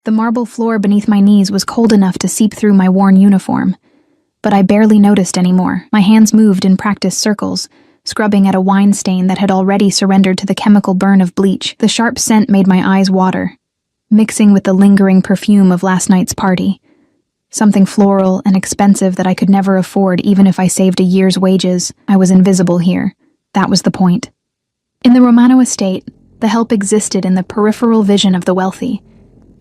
The marble floor beneath my knees was cold enough to seep through my worn uniform, but I barely noticed anymore. My hands moved in practiced circles, scrubbing at a wine stain that had already surrendered to the chemical burn of bleach. The sharp scent made my eyes water, mixing with the lingering perfume of last night's party. Something floral and expensive that I could never afford even if I saved a year's wages. I was invisible here. That was the point. In the Romano estate, the help existed in the peripheral vision of the wealthy,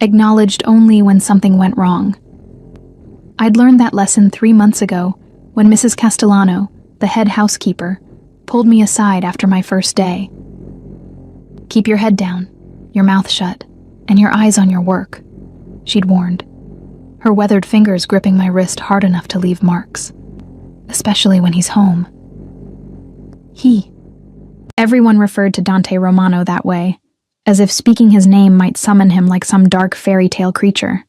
acknowledged only when something went wrong. I'd learned that lesson 3 months ago when Mrs. Castellano, the head housekeeper, pulled me aside after my first day. "Keep your head down, your mouth shut, and your eyes on your work," she'd warned, her weathered fingers gripping my wrist hard enough to leave marks. "Especially when he's home." He. Everyone referred to Dante Romano that way, as if speaking his name might summon him like some dark fairy tale creature.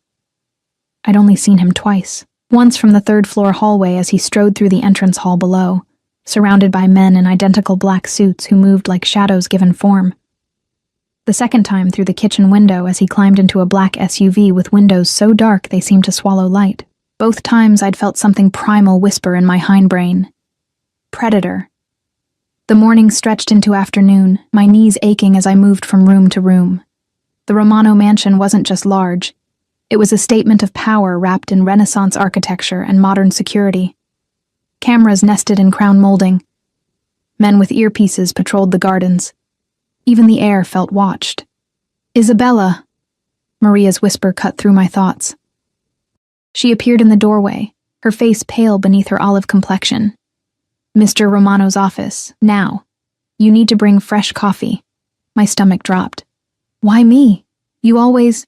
I'd only seen him twice. Once from the third-floor hallway as he strode through the entrance hall below, surrounded by men in identical black suits who moved like shadows given form. The second time through the kitchen window as he climbed into a black SUV with windows so dark they seemed to swallow light. Both times I'd felt something primal whisper in my hindbrain. Predator. The morning stretched into afternoon, my knees aching as I moved from room to room. The Romano mansion wasn't just large. It was a statement of power wrapped in Renaissance architecture and modern security. Cameras nested in crown molding. Men with earpieces patrolled the gardens. Even the air felt watched. "Isabella!" Maria's whisper cut through my thoughts. She appeared in the doorway, her face pale beneath her olive complexion. "Mr. Romano's office, now. You need to bring fresh coffee." My stomach dropped. "Why me? You always—"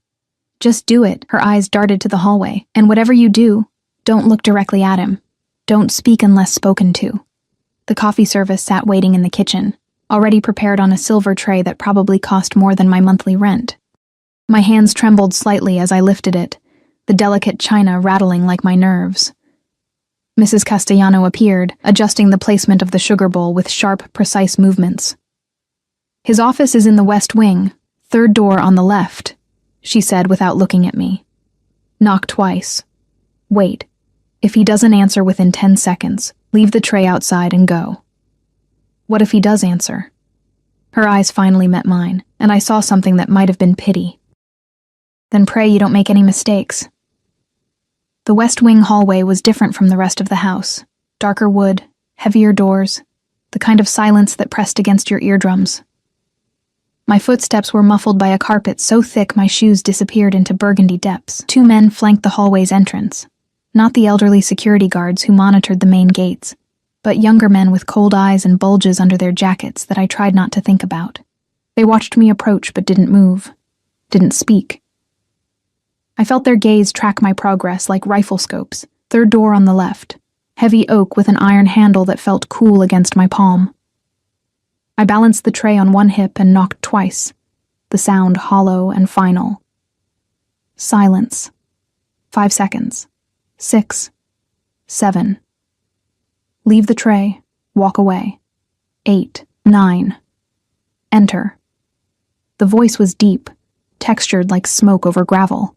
"Just do it." Her eyes darted to the hallway. "And whatever you do, don't look directly at him. Don't speak unless spoken to." The coffee service sat waiting in the kitchen, already prepared on a silver tray that probably cost more than my monthly rent. My hands trembled slightly as I lifted it, the delicate china rattling like my nerves. Mrs. Castellano appeared, adjusting the placement of the sugar bowl with sharp, precise movements. "His office is in the west wing, third door on the left," she said without looking at me. "Knock twice. Wait. If he doesn't answer within 10 seconds, leave the tray outside and go." "What if he does answer?" Her eyes finally met mine, and I saw something that might have been pity. "Then pray you don't make any mistakes." The West Wing hallway was different from the rest of the house. Darker wood, heavier doors, the kind of silence that pressed against your eardrums. My footsteps were muffled by a carpet so thick my shoes disappeared into burgundy depths. 2 men flanked the hallway's entrance, not the elderly security guards who monitored the main gates, but younger men with cold eyes and bulges under their jackets that I tried not to think about. They watched me approach but didn't move, didn't speak. I felt their gaze track my progress like rifle scopes. Third door on the left, heavy oak with an iron handle that felt cool against my palm. I balanced the tray on one hip and knocked twice, the sound hollow and final. Silence. 5 seconds. 6. 7. Leave the tray. Walk away. 8. 9. Enter. The voice was deep, textured like smoke over gravel.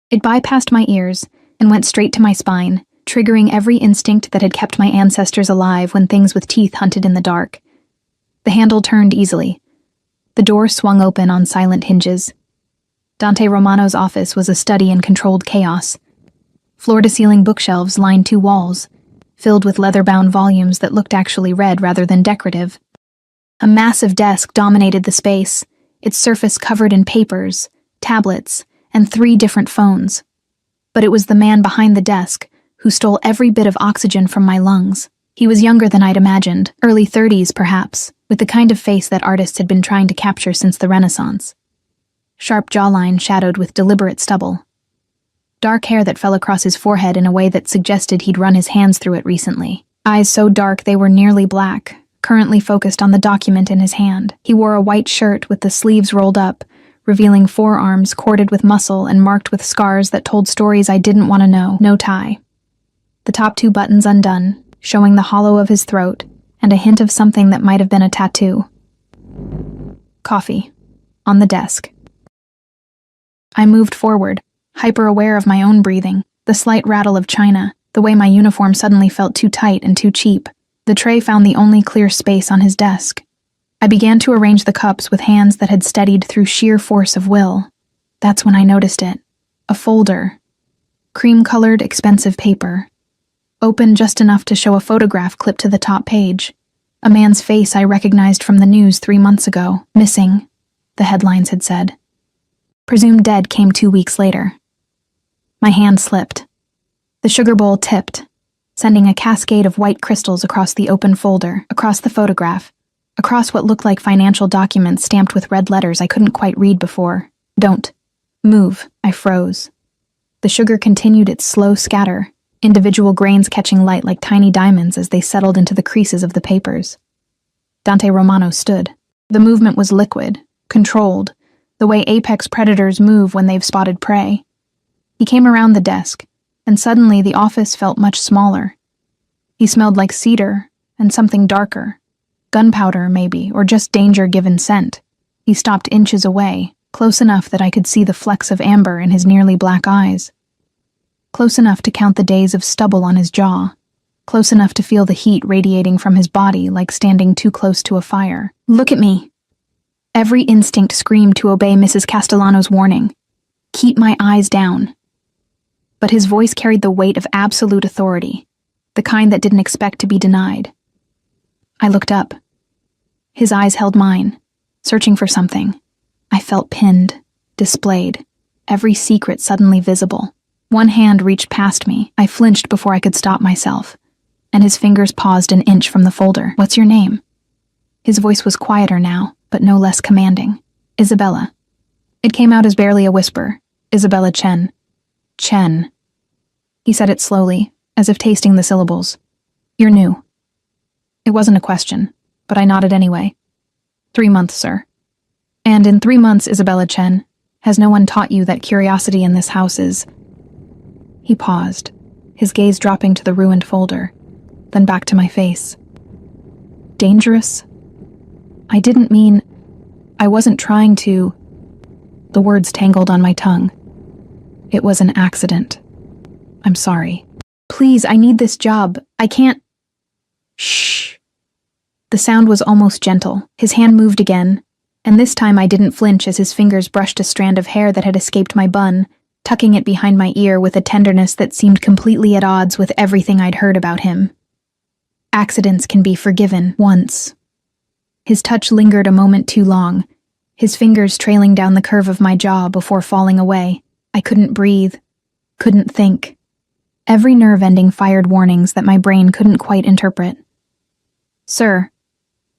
It bypassed my ears and went straight to my spine, triggering every instinct that had kept my ancestors alive when things with teeth hunted in the dark. The handle turned easily. The door swung open on silent hinges. Dante Romano's office was a study in controlled chaos. Floor-to-ceiling bookshelves lined 2 walls, filled with leather-bound volumes that looked actually read rather than decorative. A massive desk dominated the space, its surface covered in papers, tablets, and 3 different phones. But it was the man behind the desk who stole every bit of oxygen from my lungs. He was younger than I'd imagined, early 30s perhaps, with the kind of face that artists had been trying to capture since the Renaissance. Sharp jawline shadowed with deliberate stubble. Dark hair that fell across his forehead in a way that suggested he'd run his hands through it recently. Eyes so dark they were nearly black, currently focused on the document in his hand. He wore a white shirt with the sleeves rolled up, revealing forearms corded with muscle and marked with scars that told stories I didn't want to know. No tie. The top 2 buttons undone, showing the hollow of his throat and a hint of something that might have been a tattoo. Coffee. On the desk. I moved forward, hyper-aware of my own breathing, the slight rattle of china, the way my uniform suddenly felt too tight and too cheap. The tray found the only clear space on his desk. I began to arrange the cups with hands that had steadied through sheer force of will. That's when I noticed it. A folder. Cream-colored, expensive paper. Open just enough to show a photograph clipped to the top page. A man's face I recognized from the news 3 months ago. Missing, the headlines had said. Presumed dead came 2 weeks later. My hand slipped. The sugar bowl tipped, sending a cascade of white crystals across the open folder, across the photograph, across what looked like financial documents stamped with red letters I couldn't quite read before. Don't move. I froze. The sugar continued its slow scatter, individual grains catching light like tiny diamonds as they settled into the creases of the papers. Dante Romano stood. The movement was liquid, controlled, the way apex predators move when they've spotted prey. He came around the desk, and suddenly the office felt much smaller. He smelled like cedar and something darker. Gunpowder, maybe, or just danger-given scent. He stopped inches away, close enough that I could see the flecks of amber in his nearly black eyes. Close enough to count the days of stubble on his jaw. Close enough to feel the heat radiating from his body like standing too close to a fire. Look at me. Every instinct screamed to obey Mrs. Castellano's warning. Keep my eyes down. But his voice carried the weight of absolute authority, the kind that didn't expect to be denied. I looked up. His eyes held mine, searching for something. I felt pinned, displayed, every secret suddenly visible. One hand reached past me. I flinched before I could stop myself, and his fingers paused an inch from the folder. What's your name? His voice was quieter now, but no less commanding. Isabella. It came out as barely a whisper. Isabella Chen. Chen. He said it slowly, as if tasting the syllables. You're new. It wasn't a question, but I nodded anyway. 3 months, sir. And in 3 months, Isabella Chen, has no one taught you that curiosity in this house is... He paused, his gaze dropping to the ruined folder, then back to my face. Dangerous? I didn't mean... I wasn't trying to... The words tangled on my tongue. It was an accident. I'm sorry. Please, I need this job. I can't... Shh. The sound was almost gentle. His hand moved again, and this time I didn't flinch as his fingers brushed a strand of hair that had escaped my bun, tucking it behind my ear with a tenderness that seemed completely at odds with everything I'd heard about him. Accidents can be forgiven once. His touch lingered a moment too long, his fingers trailing down the curve of my jaw before falling away. I couldn't breathe, couldn't think. Every nerve ending fired warnings that my brain couldn't quite interpret. Sir,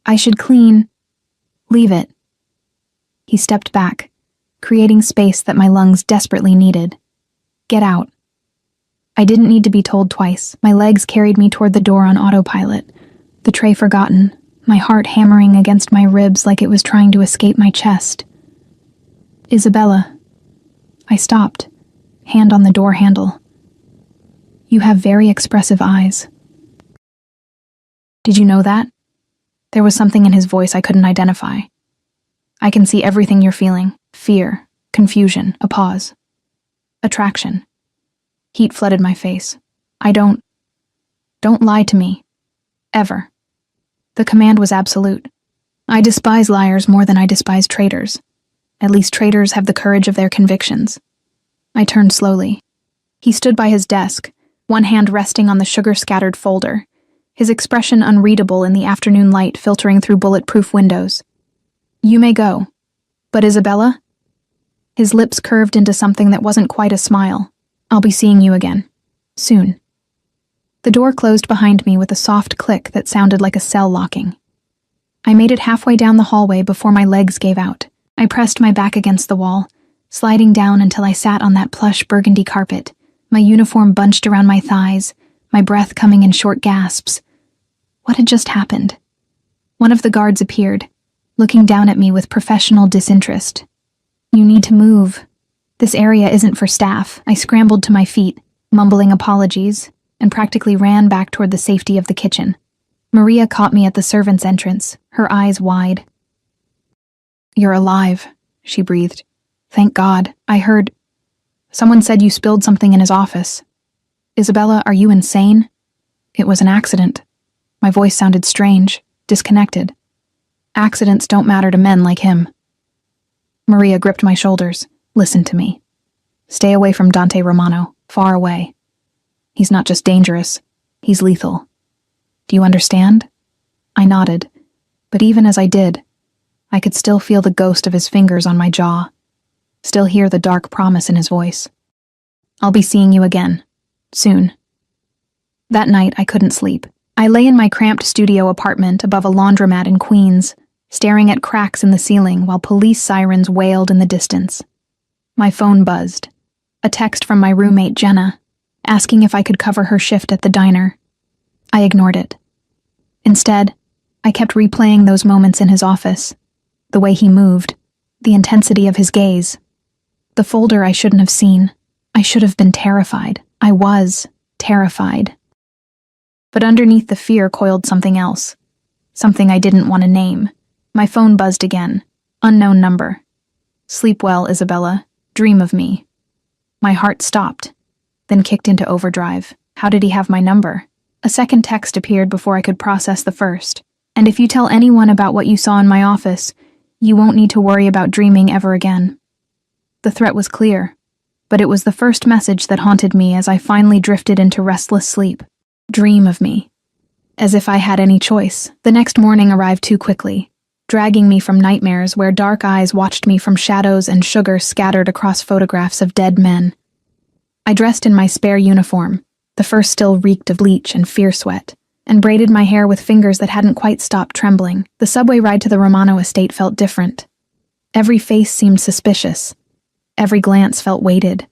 I should clean. Leave it. He stepped back, creating space that my lungs desperately needed. Get out. I didn't need to be told twice. My legs carried me toward the door on autopilot, the tray forgotten, my heart hammering against my ribs like it was trying to escape my chest. Isabella. I stopped, hand on the door handle. You have very expressive eyes. Did you know that? There was something in his voice I couldn't identify. I can see everything you're feeling. Fear, confusion, a pause. Attraction. Heat flooded my face. Don't lie to me. Ever. The command was absolute. I despise liars more than I despise traitors. At least traitors have the courage of their convictions. I turned slowly. He stood by his desk, one hand resting on the sugar-scattered folder, his expression unreadable in the afternoon light filtering through bulletproof windows. You may go. But Isabella? His lips curved into something that wasn't quite a smile. I'll be seeing you again. Soon. The door closed behind me with a soft click that sounded like a cell locking. I made it halfway down the hallway before my legs gave out. I pressed my back against the wall, sliding down until I sat on that plush burgundy carpet, my uniform bunched around my thighs, my breath coming in short gasps. What had just happened? One of the guards appeared, looking down at me with professional disinterest. You need to move. This area isn't for staff. I scrambled to my feet, mumbling apologies, and practically ran back toward the safety of the kitchen. Maria caught me at the servants' entrance, her eyes wide. You're alive, she breathed. Thank God. I heard. Someone said you spilled something in his office. Isabella, are you insane? It was an accident. My voice sounded strange, disconnected. Accidents don't matter to men like him. Maria gripped my shoulders. Listen to me. Stay away from Dante Romano, far away. He's not just dangerous, he's lethal. Do you understand? I nodded, but even as I did, I could still feel the ghost of his fingers on my jaw, still hear the dark promise in his voice. I'll be seeing you again, soon. That night, I couldn't sleep. I lay in my cramped studio apartment above a laundromat in Queens, staring at cracks in the ceiling while police sirens wailed in the distance. My phone buzzed. A text from my roommate, Jenna, asking if I could cover her shift at the diner. I ignored it. Instead, I kept replaying those moments in his office. The way he moved, the intensity of his gaze. The folder I shouldn't have seen. I should have been terrified. I was terrified. But underneath the fear coiled something else. Something I didn't want to name. My phone buzzed again. Unknown number. Sleep well, Isabella. Dream of me. My heart stopped, then kicked into overdrive. How did he have my number? A second text appeared before I could process the first. And if you tell anyone about what you saw in my office, you won't need to worry about dreaming ever again. The threat was clear, but it was the first message that haunted me as I finally drifted into restless sleep. Dream of me. As if I had any choice. The next morning arrived too quickly, dragging me from nightmares where dark eyes watched me from shadows and sugar scattered across photographs of dead men. I dressed in my spare uniform, the first still reeked of bleach and fear sweat, and braided my hair with fingers that hadn't quite stopped trembling. The subway ride to the Romano estate felt different. Every face seemed suspicious. Every glance felt weighted.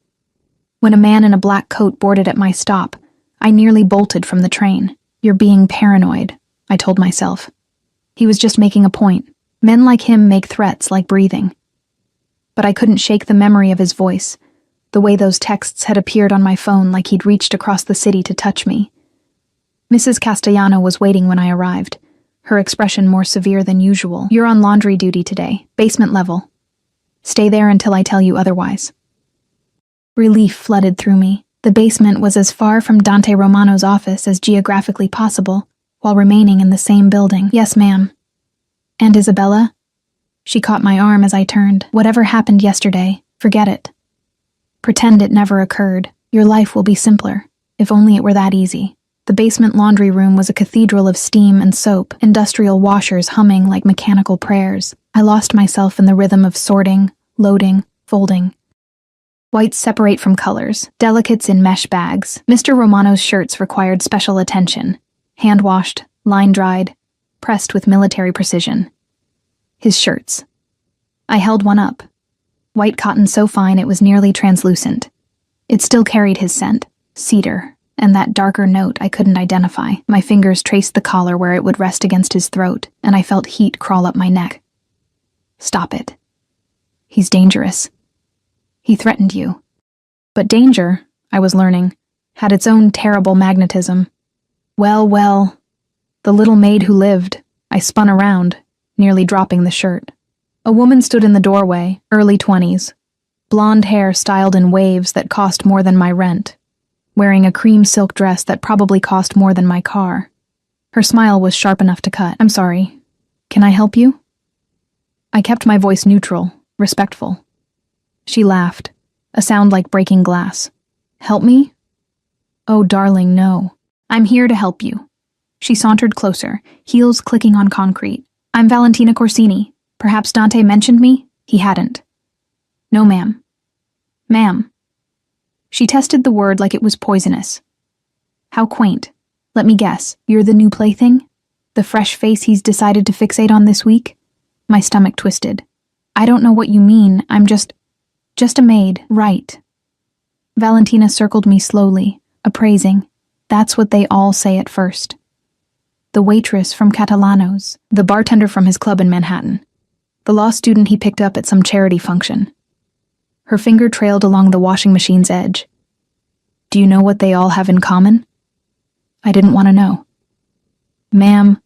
When a man in a black coat boarded at my stop, I nearly bolted from the train. You're being paranoid, I told myself. He was just making a point. Men like him make threats like breathing. But I couldn't shake the memory of his voice, the way those texts had appeared on my phone like he'd reached across the city to touch me. Mrs. Castellano was waiting when I arrived, her expression more severe than usual. You're on laundry duty today, basement level. Stay there until I tell you otherwise. Relief flooded through me. The basement was as far from Dante Romano's office as geographically possible, while remaining in the same building. Yes, ma'am. And Isabella? She caught my arm as I turned. Whatever happened yesterday, forget it. Pretend it never occurred. Your life will be simpler, if only it were that easy. The basement laundry room was a cathedral of steam and soap, industrial washers humming like mechanical prayers. I lost myself in the rhythm of sorting, loading, folding. Whites separate from colors, delicates in mesh bags. Mr. Romano's shirts required special attention. Hand-washed, line-dried, pressed with military precision. His shirts. I held one up. White cotton so fine it was nearly translucent. It still carried his scent, cedar, and that darker note I couldn't identify. My fingers traced the collar where it would rest against his throat, and I felt heat crawl up my neck. Stop it. He's dangerous. He threatened you. But danger, I was learning, had its own terrible magnetism. Well, the little maid who lived. I spun around, nearly dropping the shirt. A woman stood in the doorway, early 20s, blonde hair styled in waves that cost more than my rent, wearing a cream silk dress that probably cost more than my car. Her smile was sharp enough to cut. I'm sorry. Can I help you? I kept my voice neutral, respectful. She laughed, a sound like breaking glass. Help me? Oh, darling, no. I'm here to help you. She sauntered closer, heels clicking on concrete. I'm Valentina Corsini. Perhaps Dante mentioned me? He hadn't. No, ma'am. Ma'am. She tested the word like it was poisonous. How quaint. Let me guess, you're the new plaything? The fresh face he's decided to fixate on this week? My stomach twisted. I don't know what you mean, I'm just a maid, right. Valentina circled me slowly, appraising. That's what they all say at first. The waitress from Catalano's, the bartender from his club in Manhattan, the law student he picked up at some charity function. Her finger trailed along the washing machine's edge. Do you know what they all have in common? I didn't want to know. Ma'am,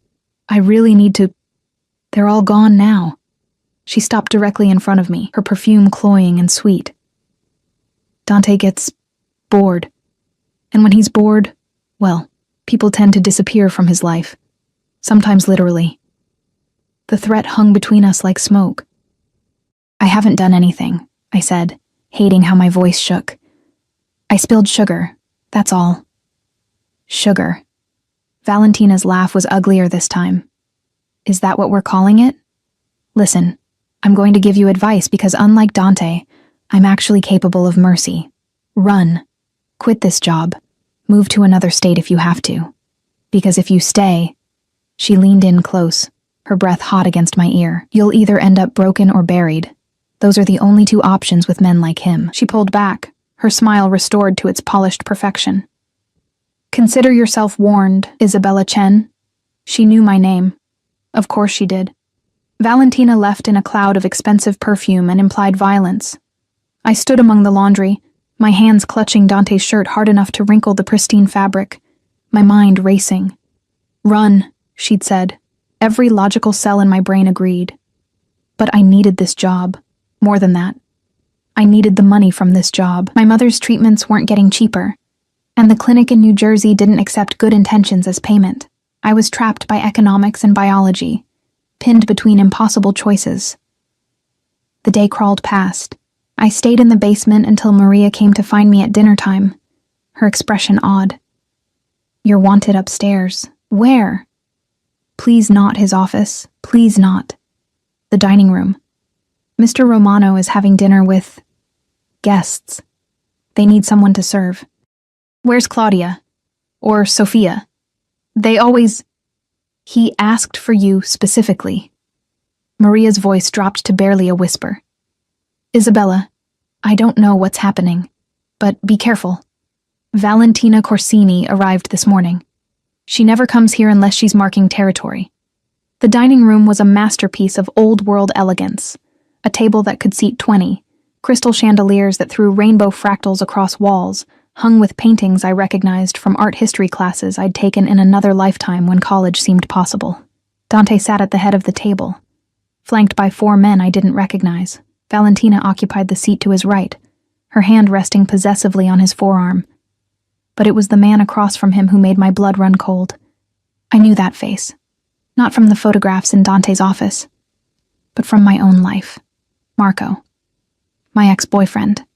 I really need to... They're all gone now. She stopped directly in front of me, her perfume cloying and sweet. Dante gets bored. And when he's bored, well, people tend to disappear from his life. Sometimes literally. The threat hung between us like smoke. I haven't done anything, I said, hating how my voice shook. I spilled sugar, that's all. Sugar. Valentina's laugh was uglier this time. Is that what we're calling it? Listen, I'm going to give you advice because unlike Dante, I'm actually capable of mercy. Run. Quit this job. Move to another state if you have to. Because if you stay... She leaned in close, her breath hot against my ear. You'll either end up broken or buried. Those are the only two options with men like him. She pulled back, her smile restored to its polished perfection. Consider yourself warned, Isabella Chen. She knew my name. Of course she did. Valentina left in a cloud of expensive perfume and implied violence. I stood among the laundry, my hands clutching Dante's shirt hard enough to wrinkle the pristine fabric, my mind racing. Run, she'd said. Every logical cell in my brain agreed. But I needed this job. More than that. I needed the money from this job. My mother's treatments weren't getting cheaper, and the clinic in New Jersey didn't accept good intentions as payment. I was trapped by economics and biology, pinned between impossible choices. The day crawled past. I stayed in the basement until Maria came to find me at dinner time, her expression odd. You're wanted upstairs. Where? Please not his office. Please not. The dining room. Mr. Romano is having dinner with guests. They need someone to serve. Where's Claudia? Or Sophia? They always... He asked for you specifically. Maria's voice dropped to barely a whisper. Isabella, I don't know what's happening, but be careful. Valentina Corsini arrived this morning. She never comes here unless she's marking territory. The dining room was a masterpiece of old-world elegance. A table that could seat 20, crystal chandeliers that threw rainbow fractals across walls, hung with paintings I recognized from art history classes I'd taken in another lifetime when college seemed possible. Dante sat at the head of the table, flanked by 4 men I didn't recognize. Valentina occupied the seat to his right, her hand resting possessively on his forearm. But it was the man across from him who made my blood run cold. I knew that face, not from the photographs in Dante's office, but from my own life. Marco, my ex-boyfriend,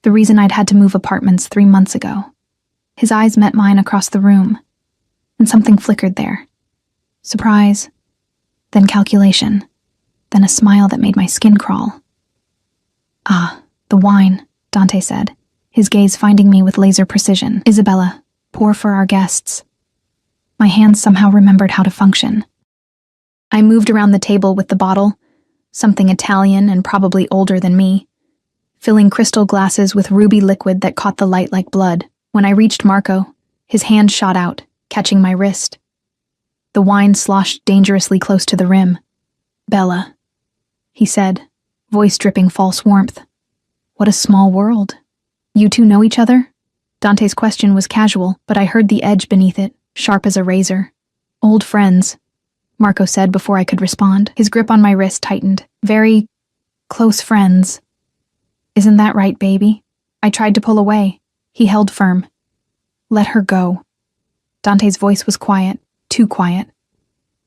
the reason I'd had to move apartments 3 months ago. His eyes met mine across the room, and something flickered there. Surprise, then calculation, then a smile that made my skin crawl. Ah, the wine, Dante said, his gaze finding me with laser precision. Isabella, pour for our guests. My hands somehow remembered how to function. I moved around the table with the bottle, something Italian and probably older than me, filling crystal glasses with ruby liquid that caught the light like blood. When I reached Marco, his hand shot out, catching my wrist. The wine sloshed dangerously close to the rim. Bella, he said, voice dripping false warmth. What a small world. You two know each other? Dante's question was casual, but I heard the edge beneath it, sharp as a razor. Old friends, Marco said before I could respond. His grip on my wrist tightened. Very close friends. Isn't that right, baby? I tried to pull away. He held firm. Let her go. Dante's voice was quiet, too quiet.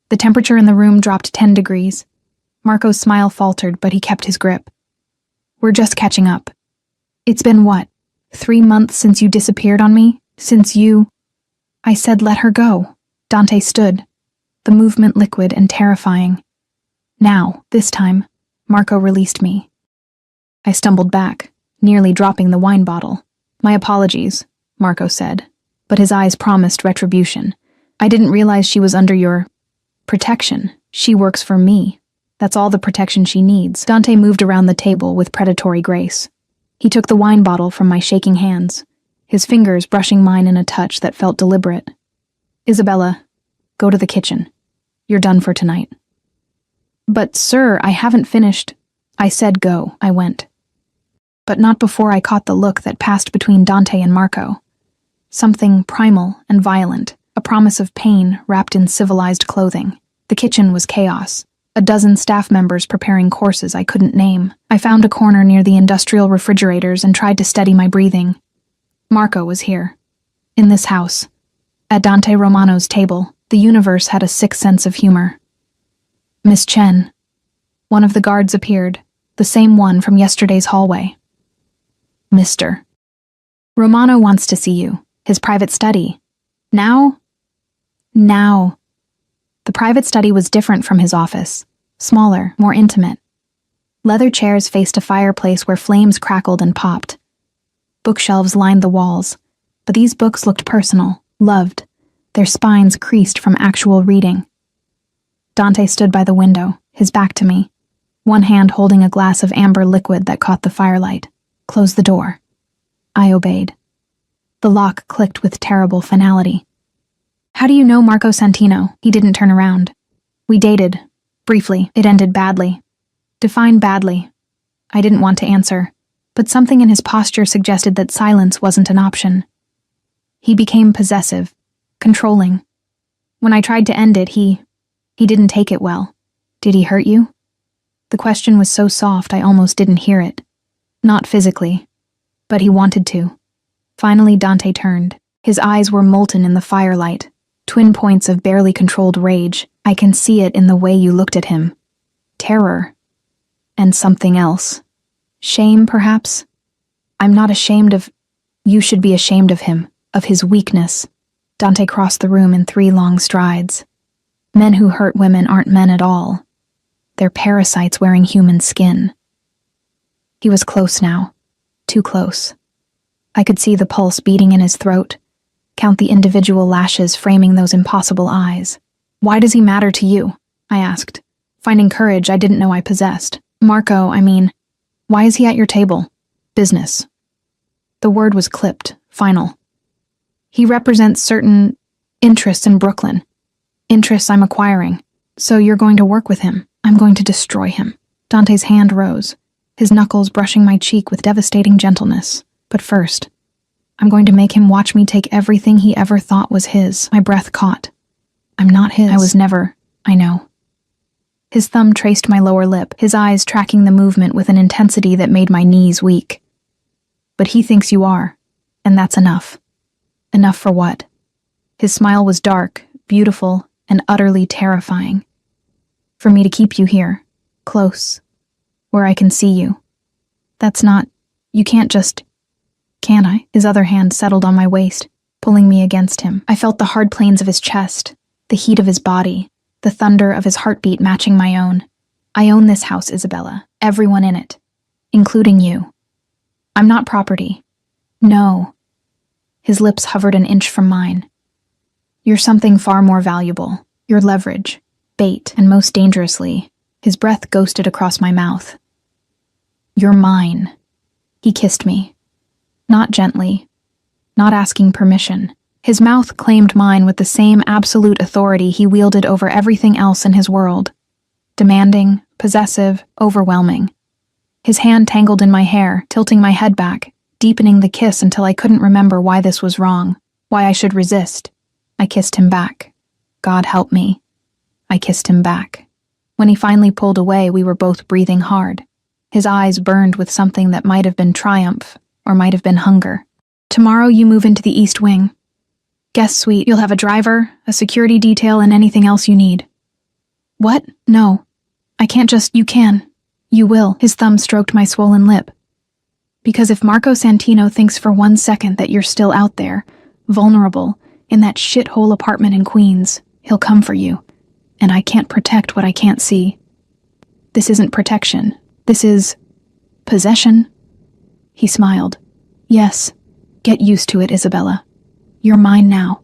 The temperature in the room dropped 10 degrees. Marco's smile faltered, but he kept his grip. We're just catching up. It's been what? 3 months since you disappeared on me? Since you... I said let her go. Dante stood, the movement liquid and terrifying. Now, this time, Marco released me. I stumbled back, nearly dropping the wine bottle. My apologies, Marco said, but his eyes promised retribution. I didn't realize she was under your protection. She works for me. That's all the protection she needs. Dante moved around the table with predatory grace. He took the wine bottle from my shaking hands, his fingers brushing mine in a touch that felt deliberate. Isabella, go to the kitchen. You're done for tonight. But, sir, I haven't finished. I said go. I went. But not before I caught the look that passed between Dante and Marco. Something primal and violent, a promise of pain wrapped in civilized clothing. The kitchen was chaos. a dozen staff members preparing courses I couldn't name. I found a corner near the industrial refrigerators and tried to steady my breathing. Marco was here. In this house. At Dante Romano's table, the universe had a sick sense of humor. Miss Chen. One of the guards appeared, the same one from yesterday's hallway. Mr. Romano wants to see you. His private study. Now? Now. The private study was different from his office. Smaller, more intimate. Leather chairs faced a fireplace where flames crackled and popped. Bookshelves lined the walls, but these books looked personal, loved, their spines creased from actual reading. Dante stood by the window, his back to me, one hand holding a glass of amber liquid that caught the firelight. Close the door. I obeyed. The lock clicked with terrible finality. How do you know Marco Santino? He didn't turn around. We dated. Briefly. It ended badly. Define badly. I didn't want to answer, but something in his posture suggested that silence wasn't an option. He became possessive, controlling. When I tried to end it, he didn't take it well. Did he hurt you? The question was so soft I almost didn't hear it. Not physically, but he wanted to. Finally, Dante turned. His eyes were molten in the firelight, twin points of barely controlled rage. I can see it in the way you looked at him. Terror. And something else. Shame, perhaps? I'm not ashamed of... You should be ashamed of him, of his weakness. Dante crossed the room in 3 long strides. Men who hurt women aren't men at all. They're parasites wearing human skin. He was close now. Too close. I could see the pulse beating in his throat, count the individual lashes framing those impossible eyes. Why does he matter to you? I asked, finding courage I didn't know I possessed. Marco, I mean, why is he at your table? Business. The word was clipped, final. He represents certain interests in Brooklyn. Interests I'm acquiring. So you're going to work with him. I'm going to destroy him. Dante's hand rose, his knuckles brushing my cheek with devastating gentleness. But first, I'm going to make him watch me take everything he ever thought was his. My breath caught. I'm not his. I was never. I know. His thumb traced my lower lip, his eyes tracking the movement with an intensity that made my knees weak. But he thinks you are, and that's enough. Enough for what? His smile was dark, beautiful, and utterly terrifying. For me to keep you here, close, where I can see you. That's not... You can't just... Can I? His other hand settled on my waist, pulling me against him. I felt the hard planes of his chest, the heat of his body, the thunder of his heartbeat matching my own. I own this house, Isabella. Everyone in it. Including you. I'm not property. No. His lips hovered an inch from mine. You're something far more valuable. You're leverage, bait, and most dangerously, his breath ghosted across my mouth. You're mine. He kissed me. Not gently. Not asking permission. His mouth claimed mine with the same absolute authority he wielded over everything else in his world. Demanding, possessive, overwhelming. His hand tangled in my hair, tilting my head back, deepening the kiss until I couldn't remember why this was wrong, why I should resist. I kissed him back. God help me. I kissed him back. When he finally pulled away, we were both breathing hard. His eyes burned with something that might have been triumph, or might have been hunger. Tomorrow you move into the East Wing. Guest suite, you'll have a driver, a security detail, and anything else you need. What? No. I can't just... You can. You will. His thumb stroked my swollen lip. Because if Marco Santino thinks for 1 second that you're still out there, vulnerable, in that shithole apartment in Queens, he'll come for you. And I can't protect what I can't see. This isn't protection. This is... possession. He smiled. Yes. Get used to it, Isabella. You're mine now.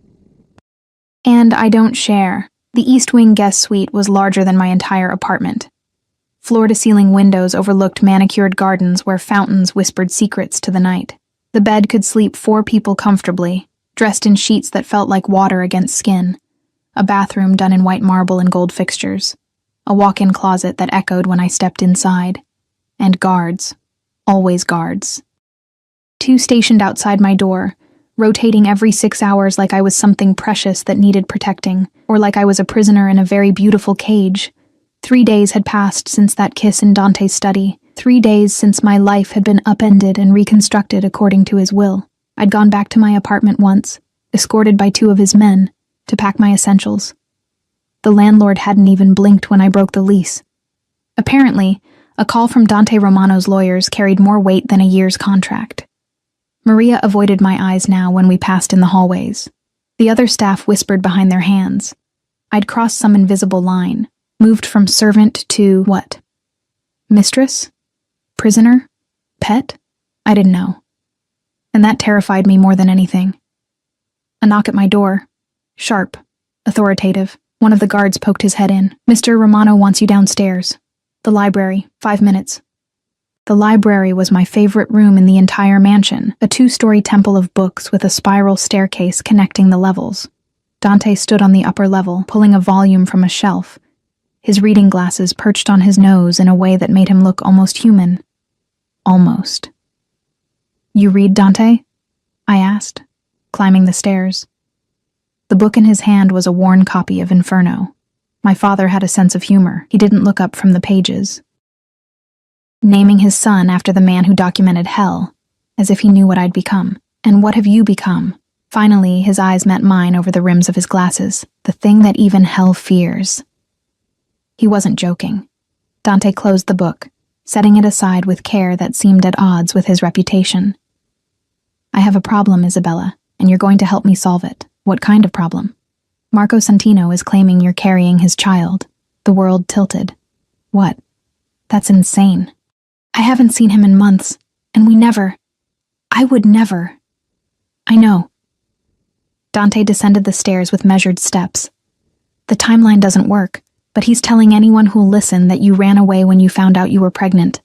And I don't share. The East Wing guest suite was larger than my entire apartment. Floor-to-ceiling windows overlooked manicured gardens where fountains whispered secrets to the night. The bed could sleep 4 people comfortably, dressed in sheets that felt like water against skin. A bathroom done in white marble and gold fixtures. A walk-in closet that echoed when I stepped inside. And guards. Always guards. 2 stationed outside my door, rotating every 6 hours like I was something precious that needed protecting, or like I was a prisoner in a very beautiful cage, 3 days had passed since that kiss in Dante's study. 3 days since my life had been upended and reconstructed according to his will. I'd gone back to my apartment once, escorted by 2 of his men, to pack my essentials. The landlord hadn't even blinked when I broke the lease. Apparently, a call from Dante Romano's lawyers carried more weight than a year's contract. Maria avoided my eyes now when we passed in the hallways. The other staff whispered behind their hands. I'd crossed some invisible line, moved from servant to what? Mistress? Prisoner? Pet? I didn't know. And that terrified me more than anything. A knock at my door. Sharp. Authoritative. One of the guards poked his head in. Mr. Romano wants you downstairs. The library. 5 minutes. The library was my favorite room in the entire mansion, a 2-story temple of books with a spiral staircase connecting the levels. Dante stood on the upper level, pulling a volume from a shelf, his reading glasses perched on his nose in a way that made him look almost human. Almost. You read, Dante? I asked, climbing the stairs. The book in his hand was a worn copy of Inferno. My father had a sense of humor. He didn't look up from the pages. Naming his son after the man who documented hell, as if he knew what I'd become. And what have you become? Finally, his eyes met mine over the rims of his glasses. The thing that even hell fears. He wasn't joking. Dante closed the book, setting it aside with care that seemed at odds with his reputation. I have a problem, Isabella, and you're going to help me solve it. What kind of problem? Marco Santino is claiming you're carrying his child. The world tilted. What? That's insane. I haven't seen him in months, and I would never. I know. Dante descended the stairs with measured steps. The timeline doesn't work, but he's telling anyone who'll listen that you ran away when you found out you were pregnant,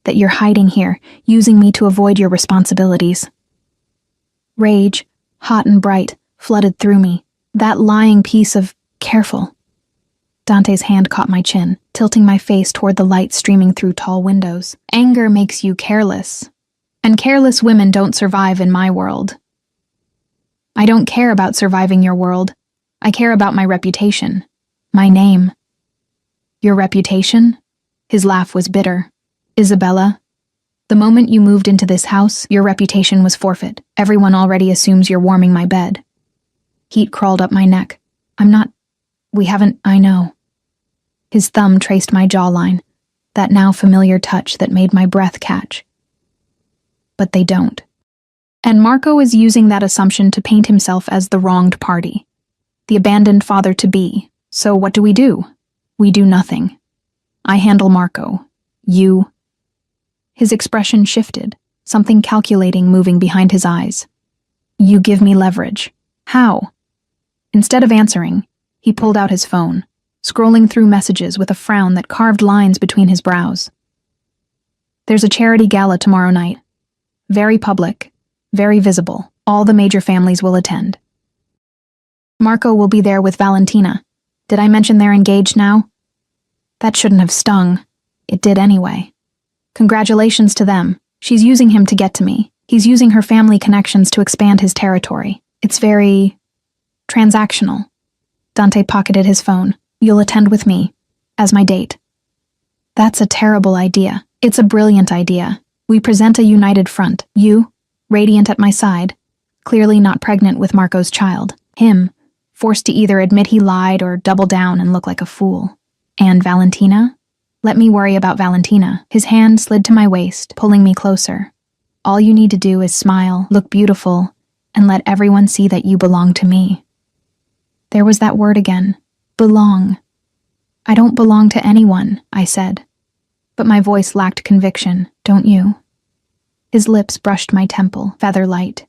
that you're hiding here, using me to avoid your responsibilities. Rage, hot and bright, flooded through me. That lying piece of careful. Dante's hand caught my chin, tilting my face toward the light streaming through tall windows. Anger makes you careless, and careless women don't survive in my world. I don't care about surviving your world. I care about my reputation, my name. Your reputation? His laugh was bitter. Isabella, the moment you moved into this house, your reputation was forfeit. Everyone already assumes you're warming my bed. Heat crawled up my neck. I know. His thumb traced my jawline, that now familiar touch that made my breath catch. But they don't. And Marco is using that assumption to paint himself as the wronged party, the abandoned father-to-be. So what do? We do nothing. I handle Marco. You. His expression shifted, something calculating moving behind his eyes. You give me leverage. How? Instead of answering, he pulled out his phone, scrolling through messages with a frown that carved lines between his brows. There's a charity gala tomorrow night. Very public, very visible. All the major families will attend. Marco will be there with Valentina. Did I mention they're engaged now? That shouldn't have stung. It did anyway. Congratulations to them. She's using him to get to me. He's using her family connections to expand his territory. It's very transactional. Dante pocketed his phone. You'll attend with me, as my date. That's a terrible idea. It's a brilliant idea. We present a united front. You, radiant at my side, clearly not pregnant with Marco's child. Him, forced to either admit he lied or double down and look like a fool. And Valentina? Let me worry about Valentina. His hand slid to my waist, pulling me closer. All you need to do is smile, look beautiful, and let everyone see that you belong to me. There was that word again. Belong. I don't belong to anyone, I said. But my voice lacked conviction, don't you? His lips brushed my temple, feather light.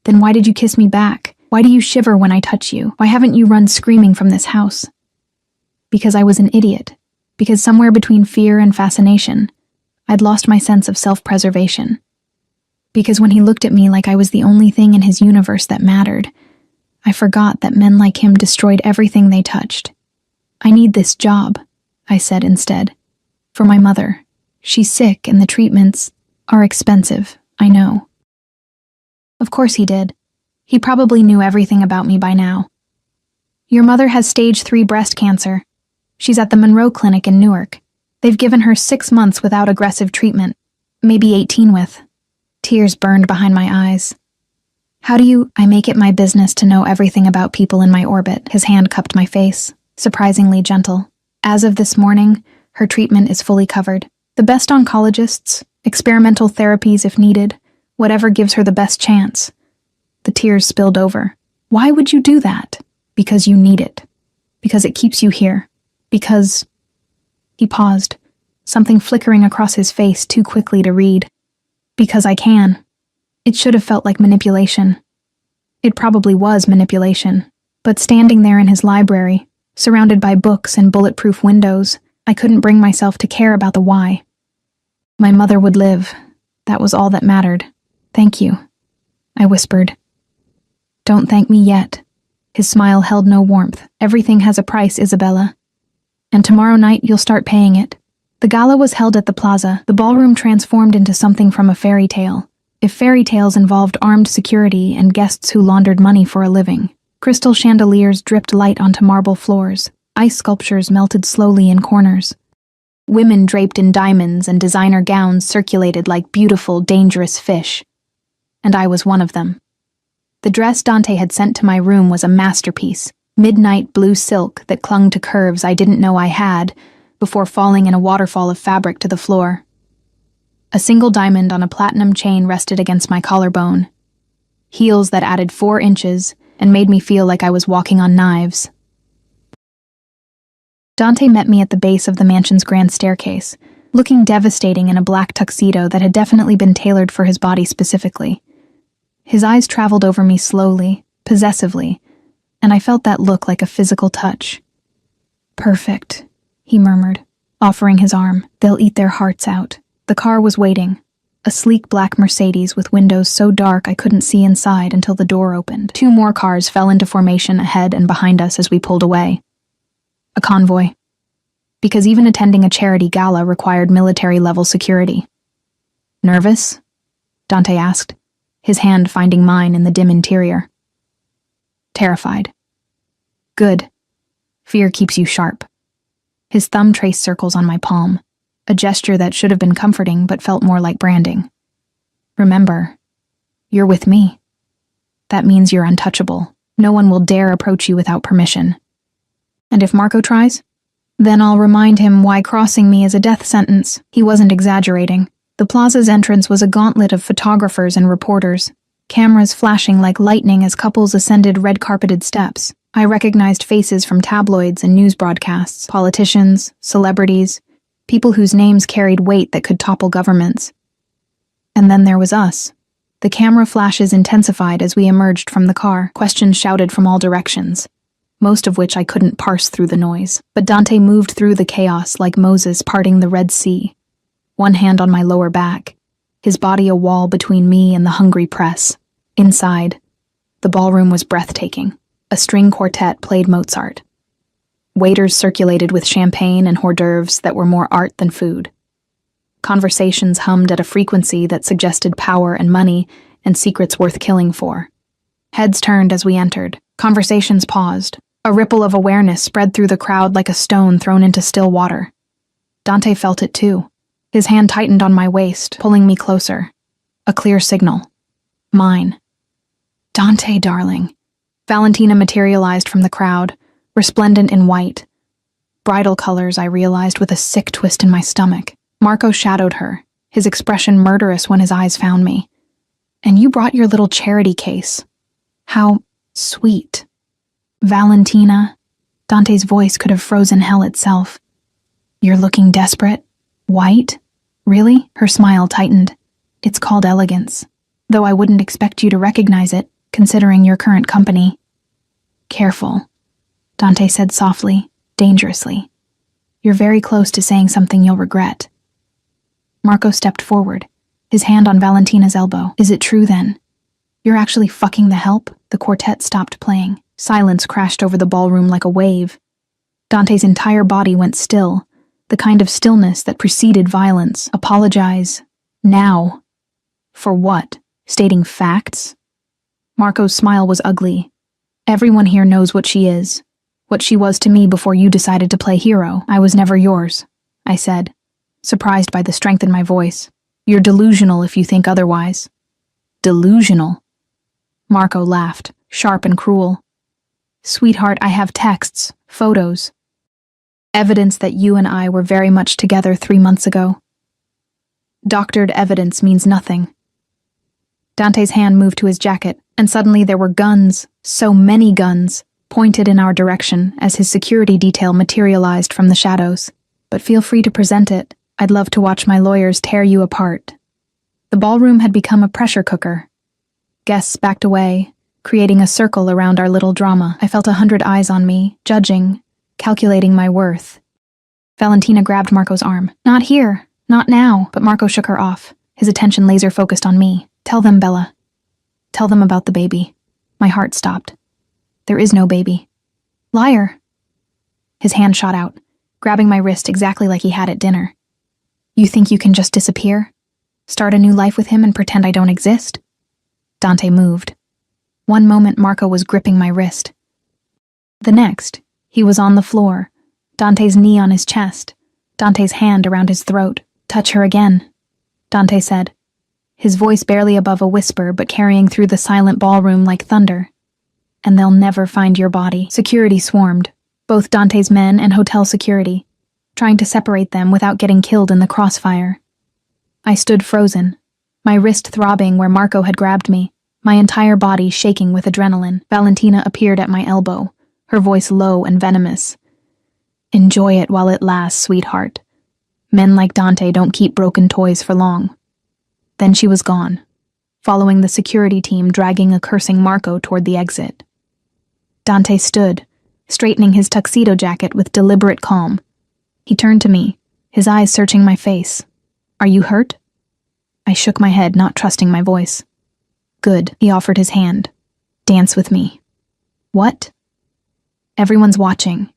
Then why did you kiss me back? Why do you shiver when I touch you? Why haven't you run screaming from this house? Because I was an idiot. Because somewhere between fear and fascination, I'd lost my sense of self-preservation. Because when he looked at me like I was the only thing in his universe that mattered, I forgot that men like him destroyed everything they touched. I need this job, I said instead. For my mother. She's sick and the treatments are expensive, I know. Of course he did. He probably knew everything about me by now. Your mother has stage 3 breast cancer. She's at the Monroe Clinic in Newark. They've given her 6 months without aggressive treatment. Maybe 18 with. Tears burned behind my eyes. I make it my business to know everything about people in my orbit. His hand cupped my face, surprisingly gentle. As of this morning, her treatment is fully covered. The best oncologists, experimental therapies if needed, whatever gives her the best chance. The tears spilled over. Why would you do that? Because you need it. Because it keeps you here. Because... He paused, something flickering across his face too quickly to read. Because I can. It should have felt like manipulation. It probably was manipulation. But standing there in his library, surrounded by books and bulletproof windows, I couldn't bring myself to care about the why. My mother would live. That was all that mattered. Thank you, I whispered. Don't thank me yet. His smile held no warmth. Everything has a price, Isabella. And tomorrow night you'll start paying it. The gala was held at the plaza. The ballroom transformed into something from a fairy tale. If fairy tales involved armed security and guests who laundered money for a living. Crystal chandeliers dripped light onto marble floors. Ice sculptures melted slowly in corners. Women draped in diamonds and designer gowns circulated like beautiful, dangerous fish. And I was one of them. The dress Dante had sent to my room was a masterpiece, midnight blue silk that clung to curves I didn't know I had, before falling in a waterfall of fabric to the floor. A single diamond on a platinum chain rested against my collarbone. Heels that added 4 inches and made me feel like I was walking on knives. Dante met me at the base of the mansion's grand staircase, looking devastating in a black tuxedo that had definitely been tailored for his body specifically. His eyes traveled over me slowly, possessively, and I felt that look like a physical touch. Perfect, he murmured, offering his arm. They'll eat their hearts out. The car was waiting, a sleek black Mercedes with windows so dark I couldn't see inside until the door opened. 2 more cars fell into formation ahead and behind us as we pulled away. A convoy. Because even attending a charity gala required military-level security. Nervous? Dante asked, his hand finding mine in the dim interior. Terrified. Good. Fear keeps you sharp. His thumb traced circles on my palm, a gesture that should have been comforting but felt more like branding. Remember, you're with me. That means you're untouchable. No one will dare approach you without permission. And if Marco tries? Then I'll remind him why crossing me is a death sentence. He wasn't exaggerating. The plaza's entrance was a gauntlet of photographers and reporters, cameras flashing like lightning as couples ascended red-carpeted steps. I recognized faces from tabloids and news broadcasts, politicians, celebrities, people whose names carried weight that could topple governments. And then there was us. The camera flashes intensified as we emerged from the car, questions shouted from all directions, most of which I couldn't parse through the noise. But Dante moved through the chaos like Moses parting the Red Sea, one hand on my lower back, his body a wall between me and the hungry press. Inside, the ballroom was breathtaking. A string quartet played Mozart. Waiters circulated with champagne and hors d'oeuvres that were more art than food. Conversations hummed at a frequency that suggested power and money and secrets worth killing for. Heads turned as we entered. Conversations paused. A ripple of awareness spread through the crowd like a stone thrown into still water. Dante felt it too. His hand tightened on my waist, pulling me closer. A clear signal. Mine. Dante, darling. Valentina materialized from the crowd, resplendent in white. Bridal colors, I realized with a sick twist in my stomach. Marco shadowed her, his expression murderous when his eyes found me. And you brought your little charity case. How sweet. Valentina. Dante's voice could have frozen hell itself. You're looking desperate. White? Really? Her smile tightened. It's called elegance. Though I wouldn't expect you to recognize it, considering your current company. Careful, Dante said softly, dangerously. You're very close to saying something you'll regret. Marco stepped forward, his hand on Valentina's elbow. Is it true then? You're actually fucking the help? The quartet stopped playing. Silence crashed over the ballroom like a wave. Dante's entire body went still, the kind of stillness that preceded violence. Apologize. Now. For what? Stating facts? Marco's smile was ugly. Everyone here knows what she is. What she was to me before you decided to play hero. I was never yours, I said, surprised by the strength in my voice. You're delusional if you think otherwise. Delusional? Marco laughed, sharp and cruel. Sweetheart, I have texts, photos. Evidence that you and I were very much together 3 months ago. Doctored evidence means nothing. Dante's hand moved to his jacket, and suddenly there were guns, so many guns, pointed in our direction as his security detail materialized from the shadows. But feel free to present it. I'd love to watch my lawyers tear you apart. The ballroom had become a pressure cooker. Guests backed away, creating a circle around our little drama. I felt 100 eyes on me, judging, calculating my worth. Valentina grabbed Marco's arm. Not here, not now, but Marco shook her off, his attention laser-focused on me. Tell them, Bella. Tell them about the baby. My heart stopped. There is no baby. Liar. His hand shot out, grabbing my wrist exactly like he had at dinner. You think you can just disappear? Start a new life with him and pretend I don't exist? Dante moved. One moment Marco was gripping my wrist. The next, he was on the floor, Dante's knee on his chest, Dante's hand around his throat. Touch her again, Dante said, his voice barely above a whisper but carrying through the silent ballroom like thunder. And they'll never find your body. Security swarmed, both Dante's men and hotel security, trying to separate them without getting killed in the crossfire. I stood frozen, my wrist throbbing where Marco had grabbed me, my entire body shaking with adrenaline. Valentina appeared at my elbow, her voice low and venomous. Enjoy it while it lasts, sweetheart. Men like Dante don't keep broken toys for long. Then she was gone, following the security team dragging a cursing Marco toward the exit. Dante stood, straightening his tuxedo jacket with deliberate calm. He turned to me, his eyes searching my face. Are you hurt? I shook my head, not trusting my voice. Good, he offered his hand. Dance with me. What? Everyone's watching.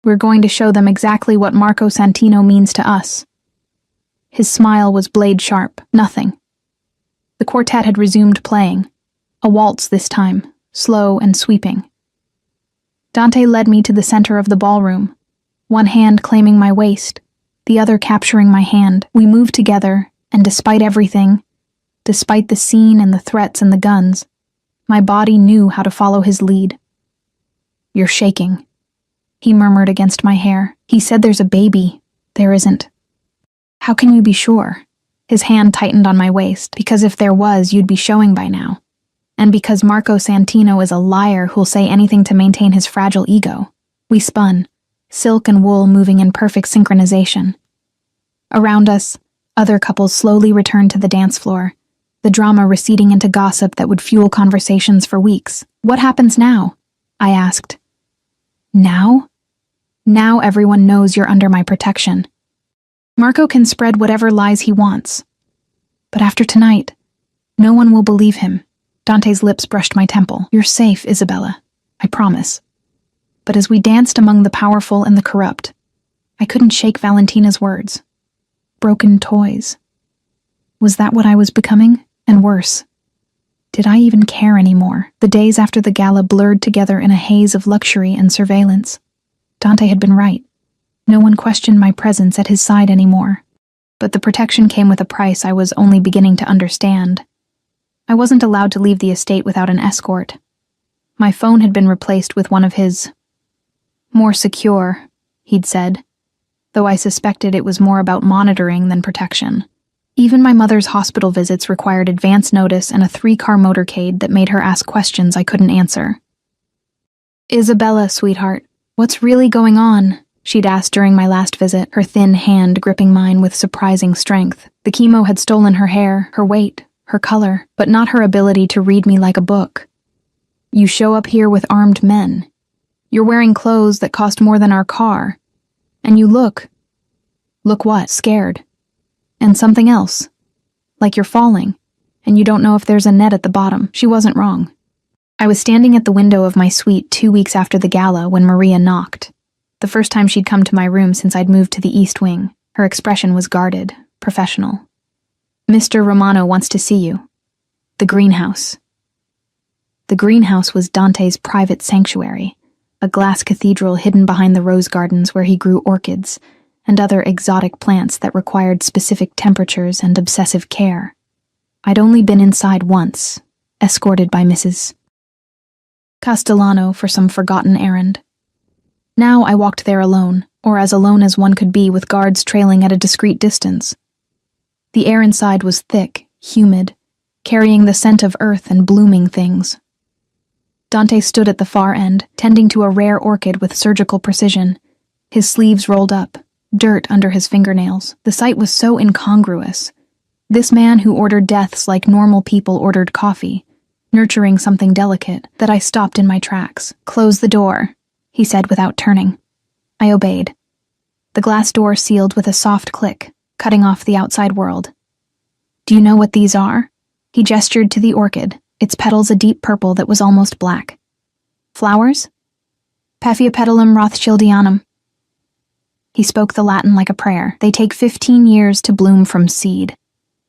We're going to show them exactly what Marco Santino means to us. His smile was blade sharp, nothing. The quartet had resumed playing. A waltz this time, slow and sweeping. Dante led me to the center of the ballroom, one hand claiming my waist, the other capturing my hand. We moved together, and despite everything, despite the scene and the threats and the guns, my body knew how to follow his lead. You're shaking, he murmured against my hair. He said there's a baby. There isn't. How can you be sure? His hand tightened on my waist, because if there was, you'd be showing by now. And because Marco Santino is a liar who'll say anything to maintain his fragile ego. We spun, silk and wool moving in perfect synchronization. Around us, other couples slowly returned to the dance floor, the drama receding into gossip that would fuel conversations for weeks. What happens now? I asked. Now? Now everyone knows you're under my protection. Marco can spread whatever lies he wants. But after tonight, no one will believe him. Dante's lips brushed my temple. You're safe, Isabella. I promise. But as we danced among the powerful and the corrupt, I couldn't shake Valentina's words. Broken toys. Was that what I was becoming? And worse. Did I even care anymore? The days after the gala blurred together in a haze of luxury and surveillance. Dante had been right. No one questioned my presence at his side anymore. But the protection came with a price I was only beginning to understand. I wasn't allowed to leave the estate without an escort. My phone had been replaced with one of his. More secure, he'd said, though I suspected it was more about monitoring than protection. Even my mother's hospital visits required advance notice and a 3-car motorcade that made her ask questions I couldn't answer. Isabella, sweetheart, what's really going on? She'd asked during my last visit, her thin hand gripping mine with surprising strength. The chemo had stolen her hair, her weight, her color, but not her ability to read me like a book. You show up here with armed men. You're wearing clothes that cost more than our car. And you look what? Scared. And something else. Like you're falling, and you don't know if there's a net at the bottom. She wasn't wrong. I was standing at the window of my suite 2 weeks after the gala when Maria knocked. The first time she'd come to my room since I'd moved to the East Wing. Her expression was guarded, professional. Mr. Romano wants to see you. The greenhouse. The greenhouse was Dante's private sanctuary, a glass cathedral hidden behind the rose gardens where he grew orchids and other exotic plants that required specific temperatures and obsessive care. I'd only been inside once, escorted by Mrs. Castellano for some forgotten errand. Now I walked there alone, or as alone as one could be with guards trailing at a discreet distance. The air inside was thick, humid, carrying the scent of earth and blooming things. Dante stood at the far end, tending to a rare orchid with surgical precision, his sleeves rolled up, dirt under his fingernails. The sight was so incongruous. This man who ordered deaths like normal people ordered coffee, nurturing something delicate, that I stopped in my tracks. "Close the door," he said without turning. I obeyed. The glass door sealed with a soft click, cutting off the outside world. "Do you know what these are?" He gestured to the orchid, its petals a deep purple that was almost black. "Flowers? Paphiapetalum rothschildianum." He spoke the Latin like a prayer. "They take 15 years to bloom from seed.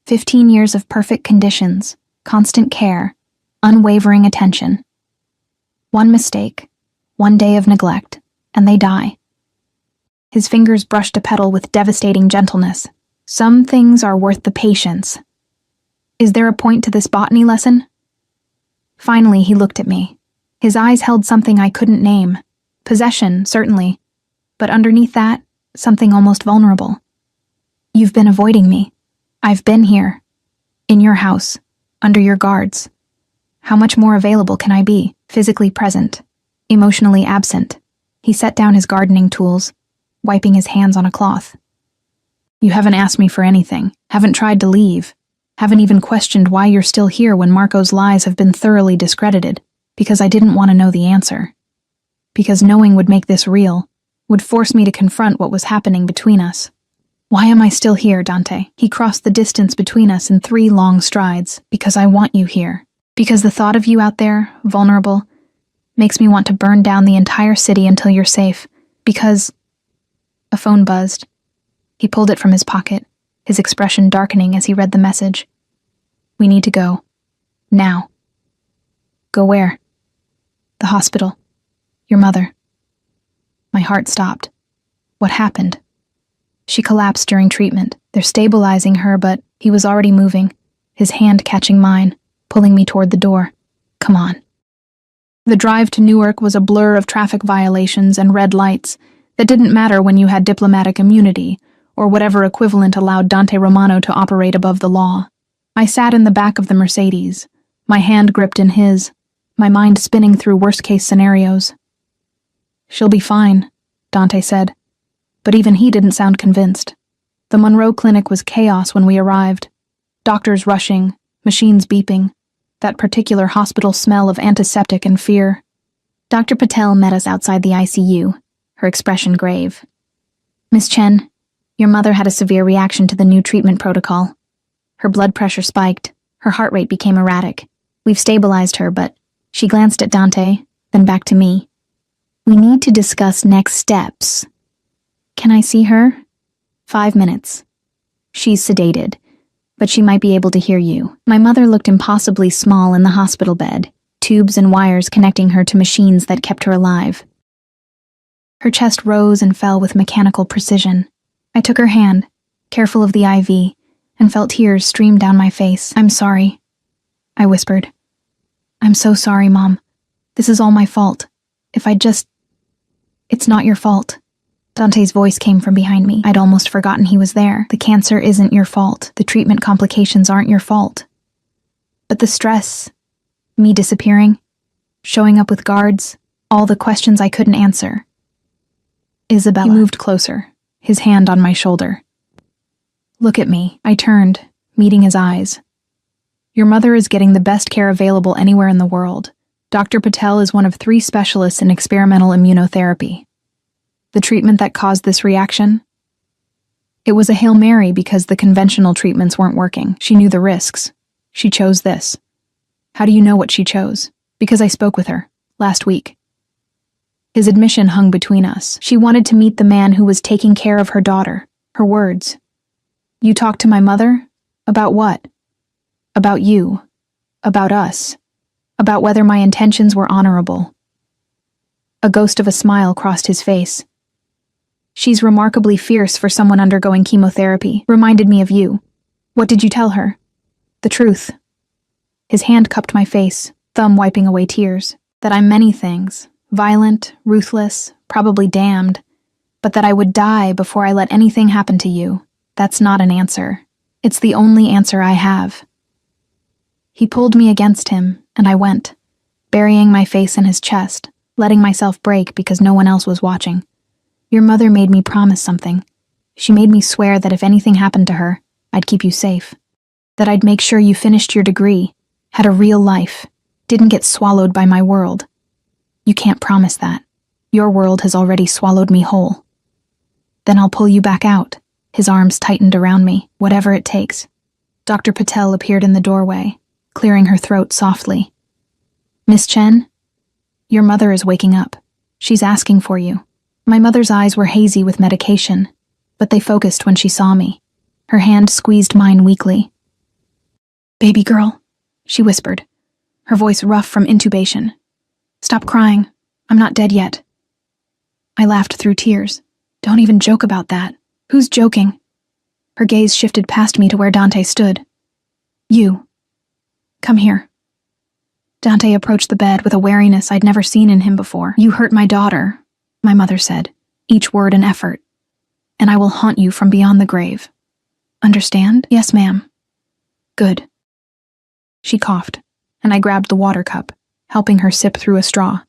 15 years of perfect conditions, constant care, unwavering attention. One mistake, one day of neglect, and they die." His fingers brushed a petal with devastating gentleness. "Some things are worth the patience. Is there a point to this botany lesson?" Finally, he looked at me. His eyes held something I couldn't name. Possession, certainly, but underneath that, something almost vulnerable. "You've been avoiding me. I've been here. In your house. Under your guards. How much more available can I be? Physically present. Emotionally absent." He set down his gardening tools, wiping his hands on a cloth. "You haven't asked me for anything. Haven't tried to leave. Haven't even questioned why you're still here when Marco's lies have been thoroughly discredited, because I didn't want to know the answer. Because knowing would make this real, would force me to confront what was happening between us. Why am I still here, Dante?" He crossed the distance between us in 3 long strides. "Because I want you here. Because the thought of you out there, vulnerable, makes me want to burn down the entire city until you're safe. Because..." A phone buzzed. He pulled it from his pocket, his expression darkening as he read the message. "We need to go. Now." "Go where?" "The hospital. Your mother." My heart stopped. What happened? She collapsed during treatment. They're stabilizing her, but he was already moving, his hand catching mine, pulling me toward the door. "Come on." The drive to Newark was a blur of traffic violations and red lights that didn't matter when you had diplomatic immunity, or whatever equivalent allowed Dante Romano to operate above the law. I sat in the back of the Mercedes, my hand gripped in his, my mind spinning through worst-case scenarios. "She'll be fine," Dante said, but even he didn't sound convinced. The Monroe Clinic was chaos when we arrived. Doctors rushing, machines beeping, that particular hospital smell of antiseptic and fear. Dr. Patel met us outside the ICU, her expression grave. "Miss Chen, your mother had a severe reaction to the new treatment protocol. Her blood pressure spiked, her heart rate became erratic. We've stabilized her, but..." She glanced at Dante, then back to me. "We need to discuss next steps." "Can I see her?" 5 minutes. "She's sedated, but she might be able to hear you." My mother looked impossibly small in the hospital bed, tubes and wires connecting her to machines that kept her alive. Her chest rose and fell with mechanical precision. I took her hand, careful of the IV, and felt tears stream down my face. "I'm sorry," I whispered. "I'm so sorry, Mom. This is all my fault. If I just..." "It's not your fault." Dante's voice came from behind me. I'd almost forgotten he was there. "The cancer isn't your fault. The treatment complications aren't your fault. But the stress, me disappearing, showing up with guards, all the questions I couldn't answer." "Isabella." He moved closer, his hand on my shoulder. "Look at me." I turned, meeting his eyes. "Your mother is getting the best care available anywhere in the world. Dr. Patel is one of 3 specialists in experimental immunotherapy. The treatment that caused this reaction? It was a Hail Mary because the conventional treatments weren't working. She knew the risks. She chose this." "How do you know what she chose?" "Because I spoke with her, last week." His admission hung between us. She wanted to meet the man who was taking care of her daughter. Her words. "You talked to my mother? About what?" "About you. About us. About whether my intentions were honorable." A ghost of a smile crossed his face. She's remarkably fierce for someone undergoing chemotherapy. Reminded me of you. What did you tell her? The truth. His hand cupped my face, thumb wiping away tears. That I'm many things. Violent, ruthless, probably damned. But that I would die before I let anything happen to you. That's not an answer. It's the only answer I have. He pulled me against him, and I went, burying my face in his chest, letting myself break because no one else was watching. Your mother made me promise something. She made me swear that if anything happened to her, I'd keep you safe. That I'd make sure you finished your degree, had a real life, didn't get swallowed by my world. You can't promise that. Your world has already swallowed me whole. Then I'll pull you back out. His arms tightened around me, whatever it takes. Dr. Patel appeared in the doorway, clearing her throat softly. Miss Chen? Your mother is waking up. She's asking for you. My mother's eyes were hazy with medication, but they focused when she saw me. Her hand squeezed mine weakly. Baby girl, she whispered, her voice rough from intubation. Stop crying. I'm not dead yet. I laughed through tears. Don't even joke about that. Who's joking? Her gaze shifted past me to where Dante stood. You. Come here. Dante approached the bed with a wariness I'd never seen in him before. You hurt my daughter, my mother said, each word an effort. And I will haunt you from beyond the grave. Understand? Yes, ma'am. Good. She coughed, and I grabbed the water cup, helping her sip through a straw.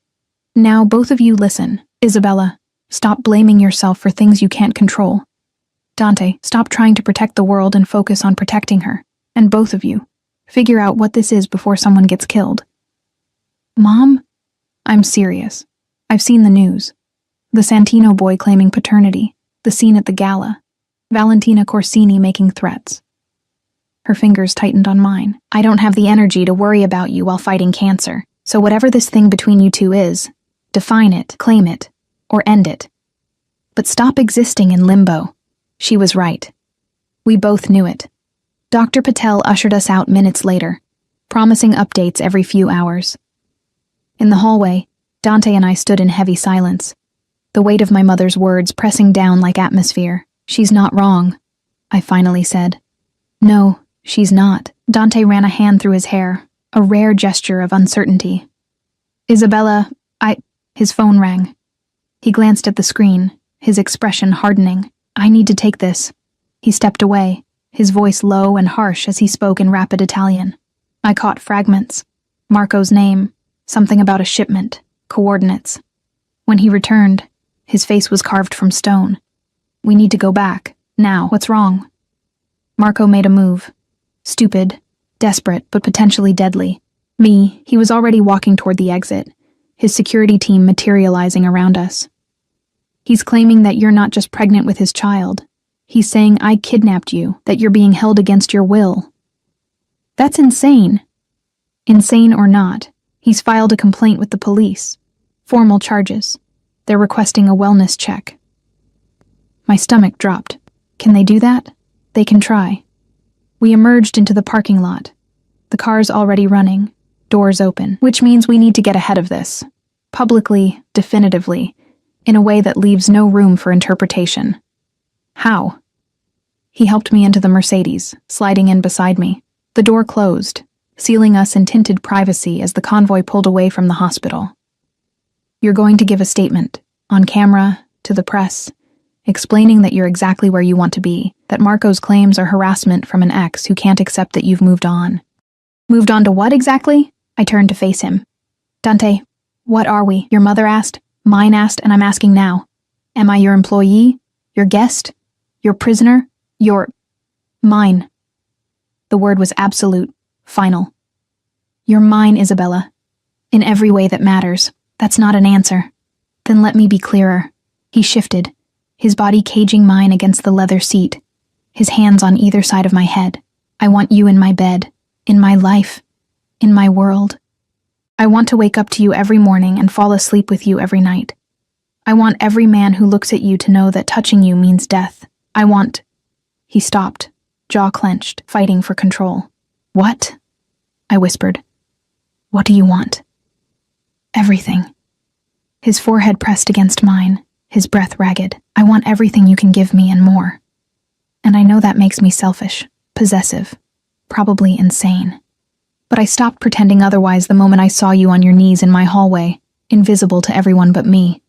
Now both of you listen. Isabella, stop blaming yourself for things you can't control. Dante, stop trying to protect the world and focus on protecting her. And both of you, figure out what this is before someone gets killed. Mom? I'm serious. I've seen the news. The Santino boy claiming paternity, the scene at the gala, Valentina Corsini making threats. Her fingers tightened on mine. I don't have the energy to worry about you while fighting cancer, so whatever this thing between you two is, define it, claim it, or end it. But stop existing in limbo. She was right. We both knew it. Dr. Patel ushered us out minutes later, promising updates every few hours. In the hallway, Dante and I stood in heavy silence, the weight of my mother's words pressing down like atmosphere. She's not wrong, I finally said. No, she's not. Dante ran a hand through his hair, a rare gesture of uncertainty. Isabella, His phone rang. He glanced at the screen, his expression hardening. I need to take this. He stepped away, his voice low and harsh as he spoke in rapid Italian. I caught fragments. Marco's name, something about a shipment, coordinates. When he returned, his face was carved from stone. We need to go back. Now, what's wrong? Marco made a move. Stupid, desperate, but potentially deadly. He was already walking toward the exit, his security team materializing around us. He's claiming that you're not just pregnant with his child. He's saying I kidnapped you, that you're being held against your will. That's insane. Insane or not, he's filed a complaint with the police. Formal charges. They're requesting a wellness check. My stomach dropped. Can they do that? They can try. We emerged into the parking lot. The car's already running, doors open, which means we need to get ahead of this. Publicly, definitively, in a way that leaves no room for interpretation. How? He helped me into the Mercedes, sliding in beside me. The door closed, sealing us in tinted privacy as the convoy pulled away from the hospital. You're going to give a statement, on camera, to the press, explaining that you're exactly where you want to be, that Marco's claims are harassment from an ex who can't accept that you've moved on. Moved on to what exactly? I turned to face him. Dante, what are we? Your mother asked, mine asked, and I'm asking now. Am I your employee? Your guest? Your prisoner? Your... Mine. The word was absolute, final. You're mine, Isabella. In every way that matters. That's not an answer. Then let me be clearer. He shifted, his body caging mine against the leather seat, his hands on either side of my head. I want you in my bed, in my life, in my world. I want to wake up to you every morning and fall asleep with you every night. I want every man who looks at you to know that touching you means death. I want... He stopped, jaw clenched, fighting for control. What? I whispered. What do you want? Everything. His forehead pressed against mine, his breath ragged. I want everything you can give me and more. And I know that makes me selfish, possessive, probably insane. But I stopped pretending otherwise the moment I saw you on your knees in my hallway, invisible to everyone but me.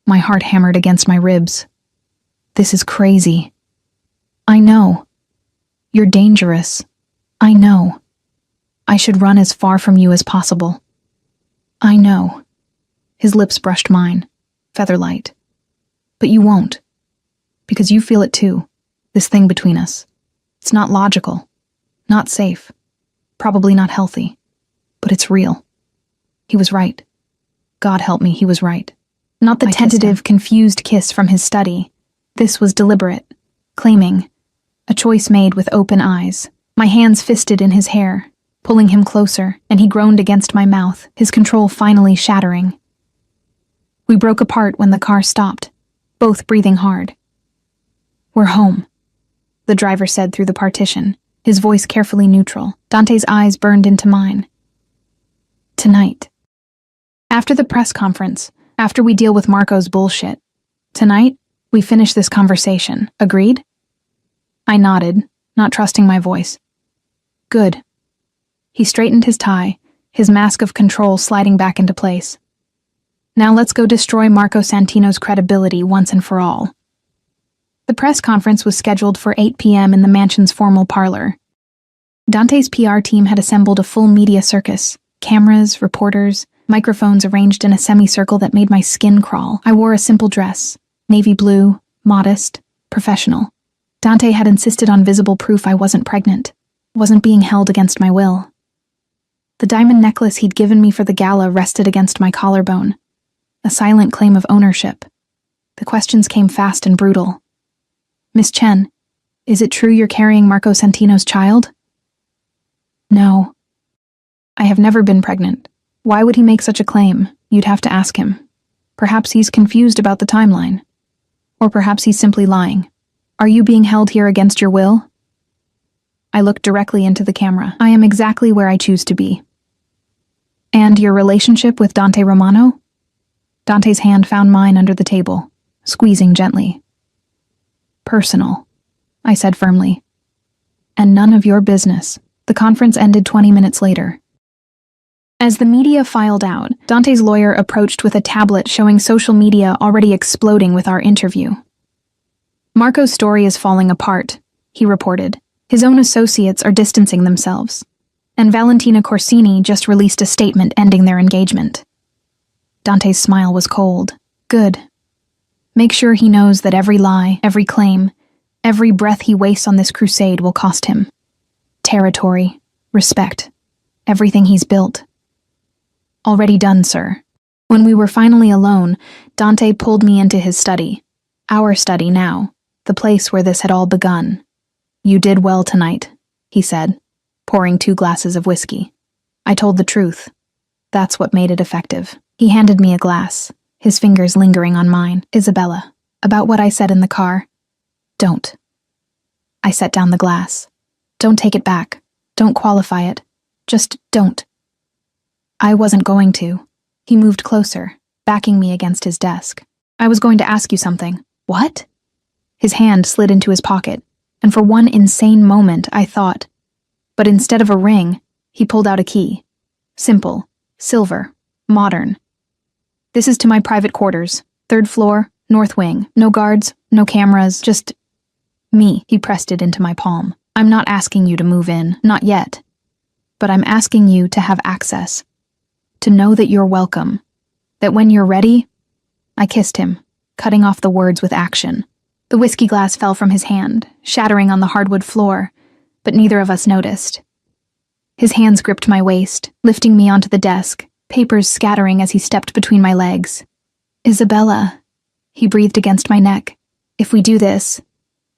My heart hammered against my ribs. This is crazy. I know. You're dangerous. I know. I should run as far from you as possible. I know. His lips brushed mine, feather-light. But you won't. Because you feel it too. This thing between us. It's not logical. Not safe. Probably not healthy. But it's real. He was right. God help me, he was right. Not the tentative, confused kiss from his study. This was deliberate, claiming, a choice made with open eyes. My hands fisted in his hair, pulling him closer, and he groaned against my mouth, his control finally shattering. We broke apart when the car stopped, both breathing hard. We're home, the driver said through the partition, his voice carefully neutral. Dante's eyes burned into mine. Tonight. After the press conference, after we deal with Marco's bullshit. Tonight, we finish this conversation. Agreed? I nodded, not trusting my voice. Good. He straightened his tie, his mask of control sliding back into place. Now let's go destroy Marco Santino's credibility once and for all. The press conference was scheduled for 8 p.m. in the mansion's formal parlor. Dante's PR team had assembled a full media circus. Cameras, reporters, microphones arranged in a semicircle that made my skin crawl. I wore a simple dress, navy blue, modest, professional. Dante had insisted on visible proof I wasn't pregnant, wasn't being held against my will. The diamond necklace he'd given me for the gala rested against my collarbone, a silent claim of ownership. The questions came fast and brutal. Miss Chen, is it true you're carrying Marco Santino's child? No. I have never been pregnant. Why would he make such a claim? You'd have to ask him. Perhaps he's confused about the timeline. Or perhaps he's simply lying. Are you being held here against your will? I looked directly into the camera. I am exactly where I choose to be. And your relationship with Dante Romano? Dante's hand found mine under the table, squeezing gently. Personal, I said firmly. And none of your business. The conference ended 20 minutes later. As the media filed out, Dante's lawyer approached with a tablet showing social media already exploding with our interview. Marco's story is falling apart, he reported. His own associates are distancing themselves. And Valentina Corsini just released a statement ending their engagement. Dante's smile was cold. Good. Make sure he knows that every lie, every claim, every breath he wastes on this crusade will cost him. Territory, respect, everything he's built. Already done, sir. When we were finally alone, Dante pulled me into his study. Our study now, the place where this had all begun. You did well tonight, he said, pouring 2 glasses of whiskey. I told the truth. That's what made it effective. He handed me a glass, his fingers lingering on mine. Isabella, about what I said in the car. Don't. I set down the glass. Don't take it back. Don't qualify it. Just don't. I wasn't going to. He moved closer, backing me against his desk. I was going to ask you something. What? His hand slid into his pocket, and for one insane moment I thought. But instead of a ring, he pulled out a key. Simple, silver, modern. This is to my private quarters, 3rd floor, north wing. No guards, no cameras, just me. He pressed it into my palm. I'm not asking you to move in, not yet. But I'm asking you to have access. To know that you're welcome. That when you're ready... I kissed him, cutting off the words with action. The whiskey glass fell from his hand, shattering on the hardwood floor, but neither of us noticed. His hands gripped my waist, lifting me onto the desk, papers scattering as he stepped between my legs. Isabella, he breathed against my neck. If we do this,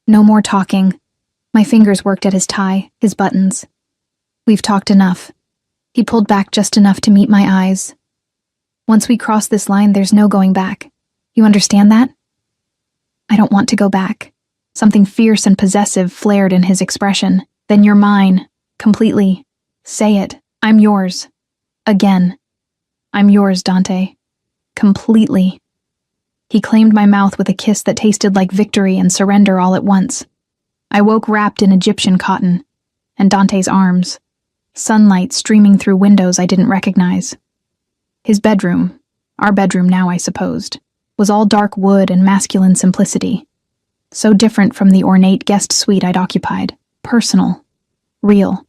no more talking. My fingers worked at his tie, his buttons. We've talked enough. He pulled back just enough to meet my eyes. Once we cross this line, there's no going back. You understand that? I don't want to go back. Something fierce and possessive flared in his expression. Then you're mine, completely. Say it. I'm yours. Again. I'm yours, Dante. completely. He claimed my mouth with a kiss that tasted like victory and surrender all at once. I woke wrapped in Egyptian cotton, and Dante's arms, sunlight streaming through windows I didn't recognize. His bedroom, our bedroom now I supposed, was all dark wood and masculine simplicity. So different from the ornate guest suite I'd occupied. Personal. Real.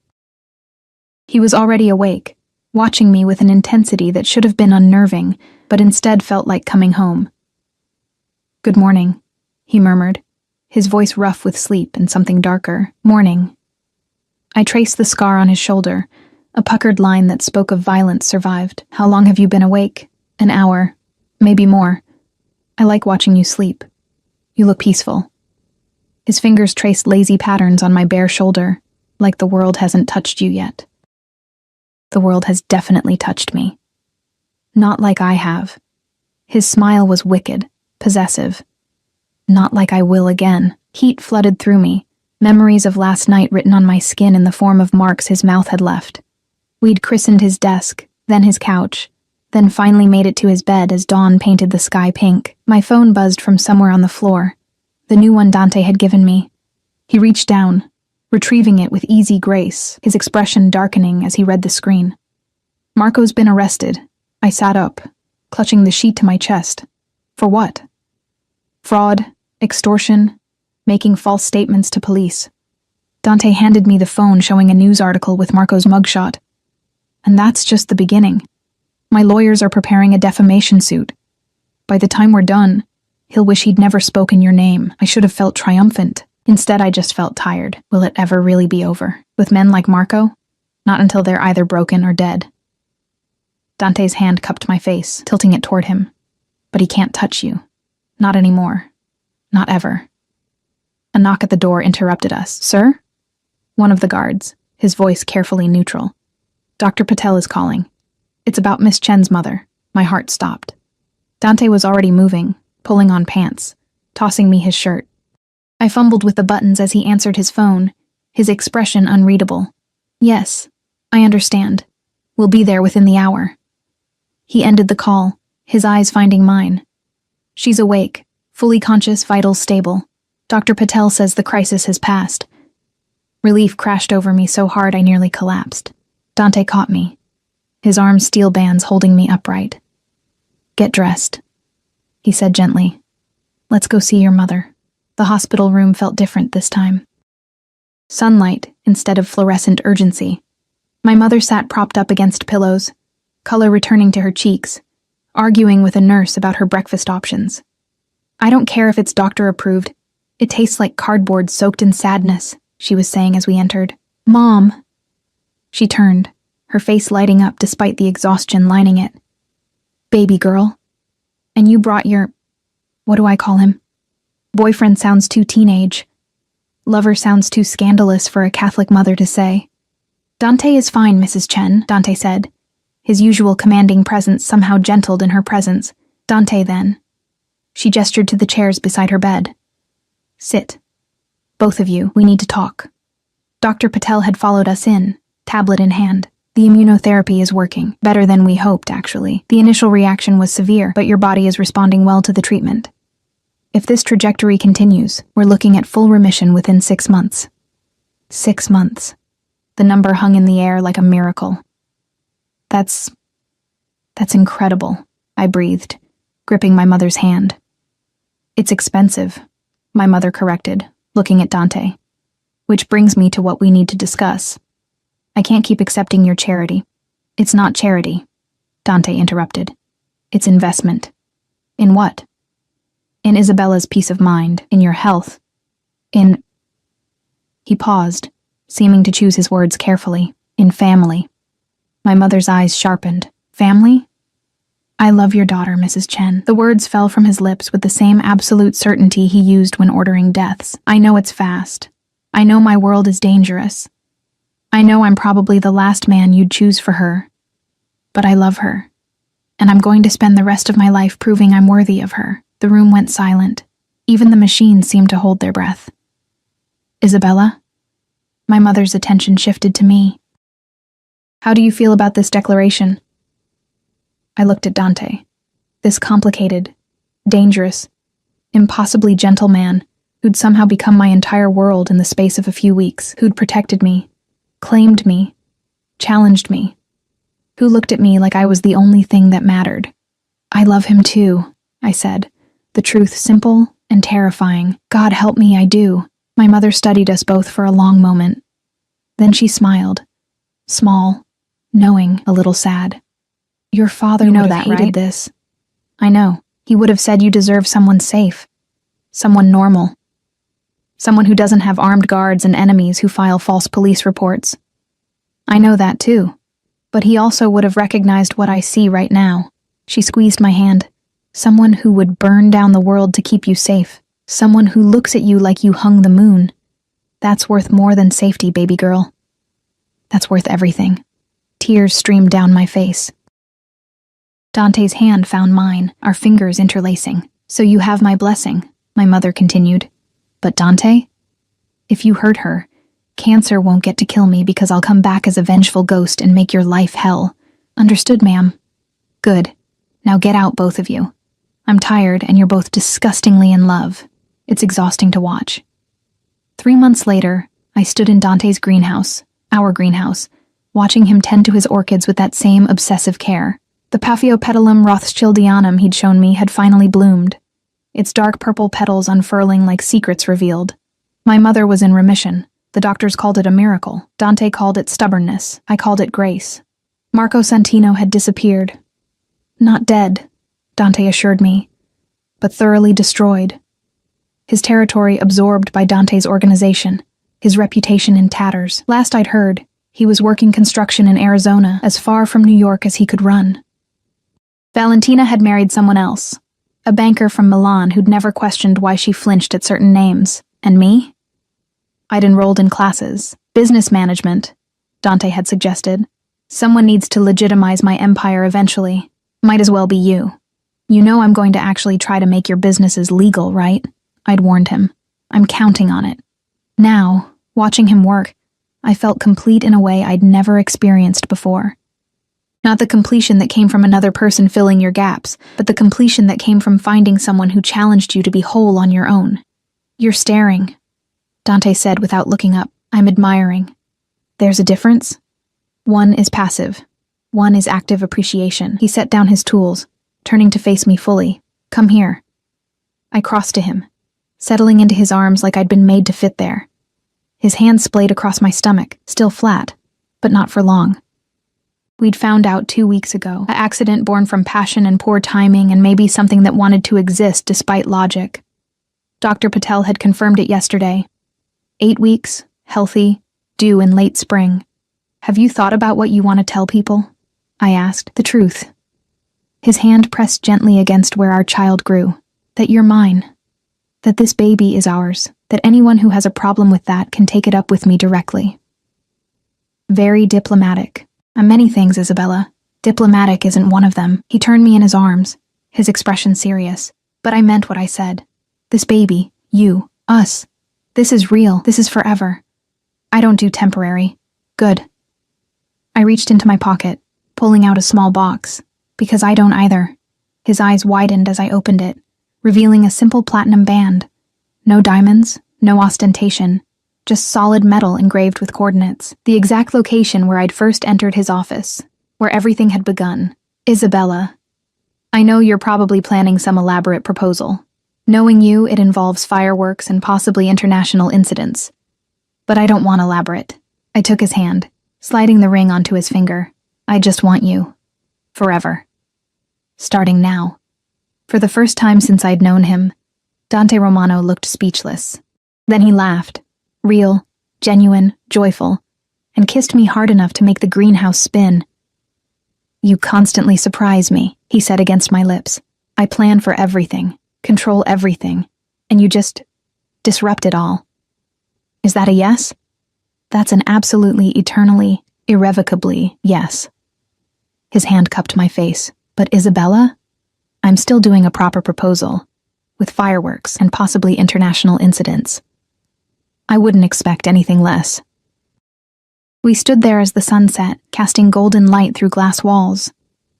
He was already awake, watching me with an intensity that should have been unnerving, but instead felt like coming home. "Good morning," he murmured, his voice rough with sleep and something darker. "Morning." I traced the scar on his shoulder. A puckered line that spoke of violence survived. "How long have you been awake?" "An hour. Maybe more. I like watching you sleep. You look peaceful." His fingers traced lazy patterns on my bare shoulder, like the world hasn't touched you yet. The world has definitely touched me. Not like I have. His smile was wicked, possessive. Not like I will again. Heat flooded through me, memories of last night written on my skin in the form of marks his mouth had left. We'd christened his desk, then his couch, then finally made it to his bed as dawn painted the sky pink. My phone buzzed from somewhere on the floor. The new one Dante had given me. He reached down, retrieving it with easy grace, his expression darkening as he read the screen. "Marco's been arrested." I sat up, clutching the sheet to my chest. For what? Fraud, extortion, making false statements to police. Dante handed me the phone showing a news article with Marco's mugshot. And that's just the beginning. My lawyers are preparing a defamation suit. By the time we're done, he'll wish he'd never spoken your name. I should have felt triumphant. Instead, I just felt tired. Will it ever really be over? With men like Marco? Not until they're either broken or dead. Dante's hand cupped my face, tilting it toward him. "But he can't touch you. Not anymore. Not ever." A knock at the door interrupted us. "Sir?" One of the guards, his voice carefully neutral. "Dr. Patel is calling. It's about Miss Chen's mother." My heart stopped. Dante was already moving, pulling on pants, tossing me his shirt. I fumbled with the buttons as he answered his phone, his expression unreadable. "Yes, I understand. We'll be there within the hour." He ended the call, his eyes finding mine. "She's awake, fully conscious, vitals stable. Dr. Patel says the crisis has passed." Relief crashed over me so hard I nearly collapsed. Dante caught me, his arms steel bands holding me upright. "Get dressed," he said gently. "Let's go see your mother." The hospital room felt different this time. Sunlight instead of fluorescent urgency. My mother sat propped up against pillows, color returning to her cheeks, arguing with a nurse about her breakfast options. "I don't care if it's doctor approved. It tastes like cardboard soaked in sadness," she was saying as we entered. "Mom." She turned, her face lighting up despite the exhaustion lining it. "Baby girl. And you brought your... what do I call him? Boyfriend sounds too teenage. Lover sounds too scandalous for a Catholic mother to say." "Dante is fine, Mrs. Chen," Dante said, his usual commanding presence somehow gentled in her presence. "Dante, then." She gestured to the chairs beside her bed. "Sit. Both of you, we need to talk." Dr. Patel had followed us in, tablet in hand. "The immunotherapy is working. Better than we hoped, actually. The initial reaction was severe, but your body is responding well to the treatment. If this trajectory continues, we're looking at full remission within 6 months." 6 months. The number hung in the air like a miracle. That's incredible," I breathed, gripping my mother's hand. "It's expensive," my mother corrected, looking at Dante. "Which brings me to what we need to discuss. I can't keep accepting your charity." "It's not charity," Dante interrupted. "It's investment." "In what?" "In Isabella's peace of mind, in your health, in..." He paused, seeming to choose his words carefully. "In family." My mother's eyes sharpened. "Family?" "I love your daughter, Mrs. Chen." The words fell from his lips with the same absolute certainty he used when ordering deaths. "I know it's fast. I know my world is dangerous. I know I'm probably the last man you'd choose for her. But I love her. And I'm going to spend the rest of my life proving I'm worthy of her." The room went silent. Even the machines seemed to hold their breath. "Isabella?" My mother's attention shifted to me. "How do you feel about this declaration?" I looked at Dante. This complicated, dangerous, impossibly gentle man who'd somehow become my entire world in the space of a few weeks, who'd protected me, claimed me, challenged me, who looked at me like I was the only thing that mattered. "I love him too," I said, the truth simple and terrifying. "God help me, I do." My mother studied us both for a long moment. Then she smiled, small, knowing, a little sad. "Your father You know would that, have hated right?" this." "I know. He would have said you deserve someone safe, someone normal, someone who doesn't have armed guards and enemies who file false police reports." "I know that too. But he also would have recognized what I see right now." She squeezed my hand. "Someone who would burn down the world to keep you safe. Someone who looks at you like you hung the moon. That's worth more than safety, baby girl. That's worth everything." Tears streamed down my face. Dante's hand found mine, our fingers interlacing. "So you have my blessing," my mother continued. "But Dante? If you hurt her, cancer won't get to kill me because I'll come back as a vengeful ghost and make your life hell. Understood, ma'am?" "Good. Now get out, both of you. I'm tired and you're both disgustingly in love. It's exhausting to watch." 3 months later, I stood in Dante's greenhouse, our greenhouse, watching him tend to his orchids with that same obsessive care. The Paphiopedilum rothschildianum he'd shown me had finally bloomed, its dark purple petals unfurling like secrets revealed. My mother was in remission. The doctors called it a miracle. Dante called it stubbornness. I called it grace. Marco Santino had disappeared. Not dead, Dante assured me, but thoroughly destroyed. His territory absorbed by Dante's organization, his reputation in tatters. Last I'd heard, he was working construction in Arizona, as far from New York as he could run. Valentina had married someone else, a banker from Milan who'd never questioned why she flinched at certain names. And me? I'd enrolled in classes. Business management, Dante had suggested. "Someone needs to legitimize my empire eventually. Might as well be you. You know I'm going to actually try to make your businesses legal, right?" I'd warned him. "I'm counting on it." Now, watching him work, I felt complete in a way I'd never experienced before. Not the completion that came from another person filling your gaps, but the completion that came from finding someone who challenged you to be whole on your own. "You're staring," Dante said without looking up. "I'm admiring. There's a difference? One is passive. One is active appreciation." He set down his tools, turning to face me fully. "Come here." I crossed to him, settling into his arms like I'd been made to fit there. His hand splayed across my stomach, still flat, but not for long. We'd found out 2 weeks ago, an accident born from passion and poor timing and maybe something that wanted to exist despite logic. Dr. Patel had confirmed it yesterday. 8 weeks, healthy, due in late spring. "Have you thought about what you want to tell people?" I asked. "The truth." His hand pressed gently against where our child grew. "That you're mine. That this baby is ours. That anyone who has a problem with that can take it up with me directly." Very diplomatic. I'm many things, Isabella. Diplomatic isn't one of them. He turned me in his arms, his expression serious. "But I meant what I said. This baby, you, us. This is real. This is forever. I don't do temporary. Good." I reached into my pocket, pulling out a small box. "Because I don't either." His eyes widened as I opened it, revealing a simple platinum band. No diamonds, no ostentation, just solid metal engraved with coordinates. The exact location where I'd first entered his office, where everything had begun. "Isabella, I know you're probably planning some elaborate proposal. Knowing you, it involves fireworks and possibly international incidents. But I don't want elaborate." I took his hand, sliding the ring onto his finger. "I just want you. Forever. Starting now." For the first time since I'd known him, Dante Romano looked speechless. Then he laughed, real, genuine, joyful, and kissed me hard enough to make the greenhouse spin. "You constantly surprise me," he said against my lips. "I plan for everything, control everything, and you just disrupt it all. Is that a yes?" "That's an absolutely, eternally, irrevocably yes." His hand cupped my face. "But Isabella, I'm still doing a proper proposal, with fireworks and possibly international incidents. I wouldn't expect anything less." We stood there as the sun set, casting golden light through glass walls.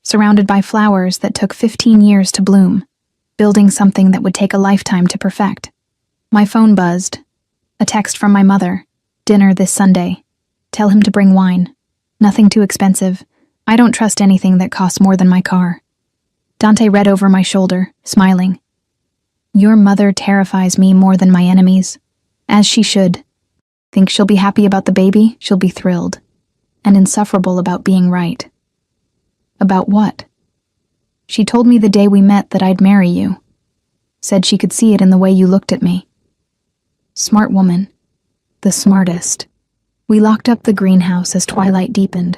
surrounded by flowers that took 15 years to bloom, building something that would take a lifetime to perfect. My phone buzzed. A text from my mother. Dinner this Sunday. Tell him to bring wine. Nothing too expensive. I don't trust anything that costs more than my car. Dante read over my shoulder, smiling. Your mother terrifies me more than my enemies. As she should. Think she'll be happy about the baby? She'll be thrilled. And insufferable about being right. About what? She told me the day we met that I'd marry you. Said she could see it in the way you looked at me. Smart woman. The smartest. We locked up the greenhouse as twilight deepened,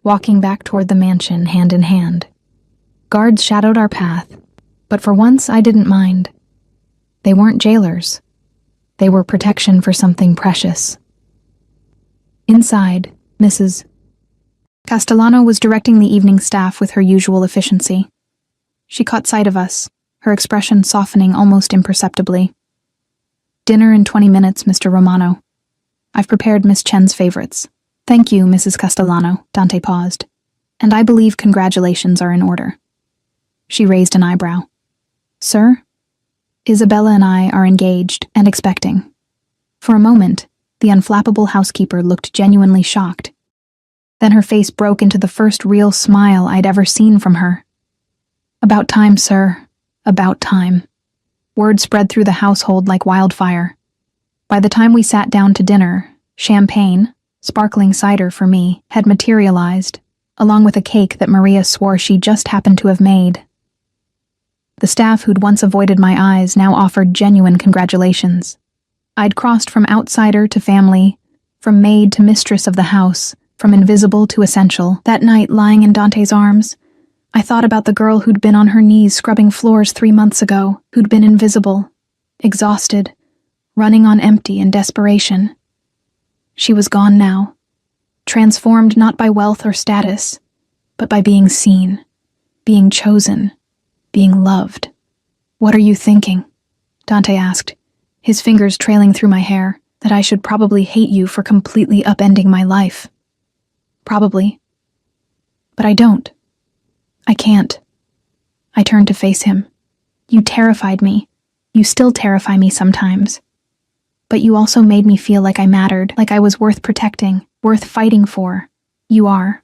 walking back toward the mansion hand in hand. Guards shadowed our path, but for once I didn't mind. They weren't jailers. They were protection for something precious. Inside, Mrs. Castellano was directing the evening staff with her usual efficiency. She caught sight of us, her expression softening almost imperceptibly. Dinner in 20 minutes, Mr. Romano. I've prepared Miss Chen's favorites. Thank you, Mrs. Castellano, Dante paused. And I believe congratulations are in order. She raised an eyebrow. Sir? Isabella and I are engaged and expecting. For a moment, the unflappable housekeeper looked genuinely shocked. Then her face broke into the first real smile I'd ever seen from her. About time, sir. About time. Word spread through the household like wildfire. By the time we sat down to dinner, champagne, sparkling cider for me, had materialized, along with a cake that Maria swore she just happened to have made. The staff who'd once avoided my eyes now offered genuine congratulations. I'd crossed from outsider to family, from maid to mistress of the house, from invisible to essential. That night, lying in Dante's arms, I thought about the girl who'd been on her knees scrubbing floors 3 months ago, who'd been invisible, exhausted, running on empty in desperation. She was gone now, transformed not by wealth or status, but by being seen, being chosen, being loved. What are you thinking? Dante asked, his fingers trailing through my hair, that I should probably hate you for completely upending my life. Probably. But I don't. I can't. I turned to face him. You terrified me. You still terrify me sometimes. But you also made me feel like I mattered, like I was worth protecting, worth fighting for. You are.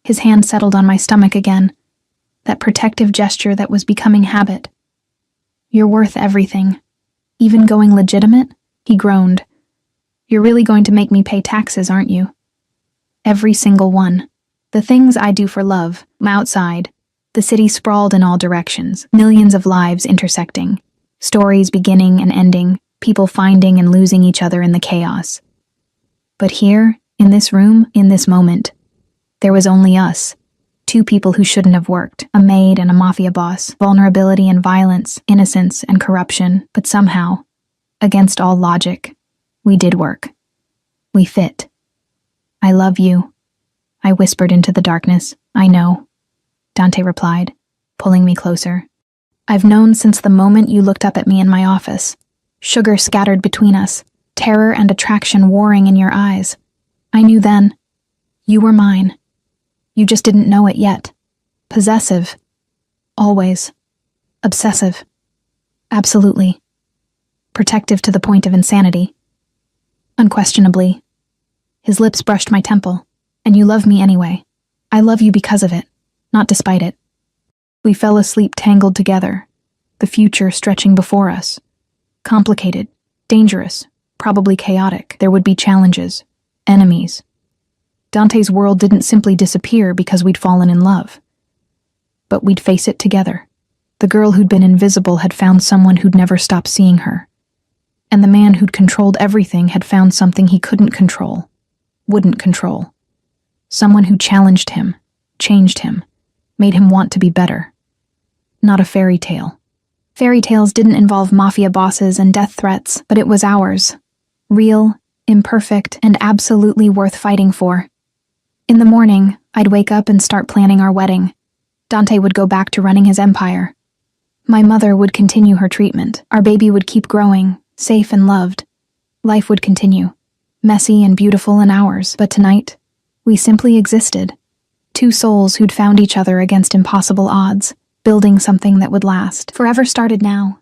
His hand settled on my stomach again, that protective gesture that was becoming habit. You're worth everything. Even going legitimate? He groaned. You're really going to make me pay taxes, aren't you? Every single one. The things I do for love, outside. The city sprawled in all directions, millions of lives intersecting. Stories beginning and ending, people finding and losing each other in the chaos. But here, in this room, in this moment, there was only us. 2 people who shouldn't have worked, a maid and a mafia boss, vulnerability and violence, innocence and corruption, but somehow, against all logic, we did work. We fit. I love you. I whispered into the darkness. I know. Dante replied, pulling me closer. I've known since the moment you looked up at me in my office. Sugar scattered between us, terror and attraction warring in your eyes. I knew then. You were mine. You just didn't know it yet. Possessive. Always. Obsessive. Absolutely. Protective to the point of insanity. Unquestionably. His lips brushed my temple. And you love me anyway. I love you because of it, not despite it. We fell asleep tangled together, the future stretching before us. Complicated, dangerous, probably chaotic. There would be challenges, enemies. Dante's world didn't simply disappear because we'd fallen in love. But we'd face it together. The girl who'd been invisible had found someone who'd never stop seeing her. And the man who'd controlled everything had found something he couldn't control, wouldn't control. Someone who challenged him, changed him, made him want to be better. Not a fairy tale. Fairy tales didn't involve mafia bosses and death threats, but it was ours. Real, imperfect, and absolutely worth fighting for. In the morning, I'd wake up and start planning our wedding. Dante would go back to running his empire. My mother would continue her treatment. Our baby would keep growing, safe and loved. Life would continue, messy and beautiful in hours, but tonight, we simply existed. Two souls who'd found each other against impossible odds, building something that would last. Forever started now.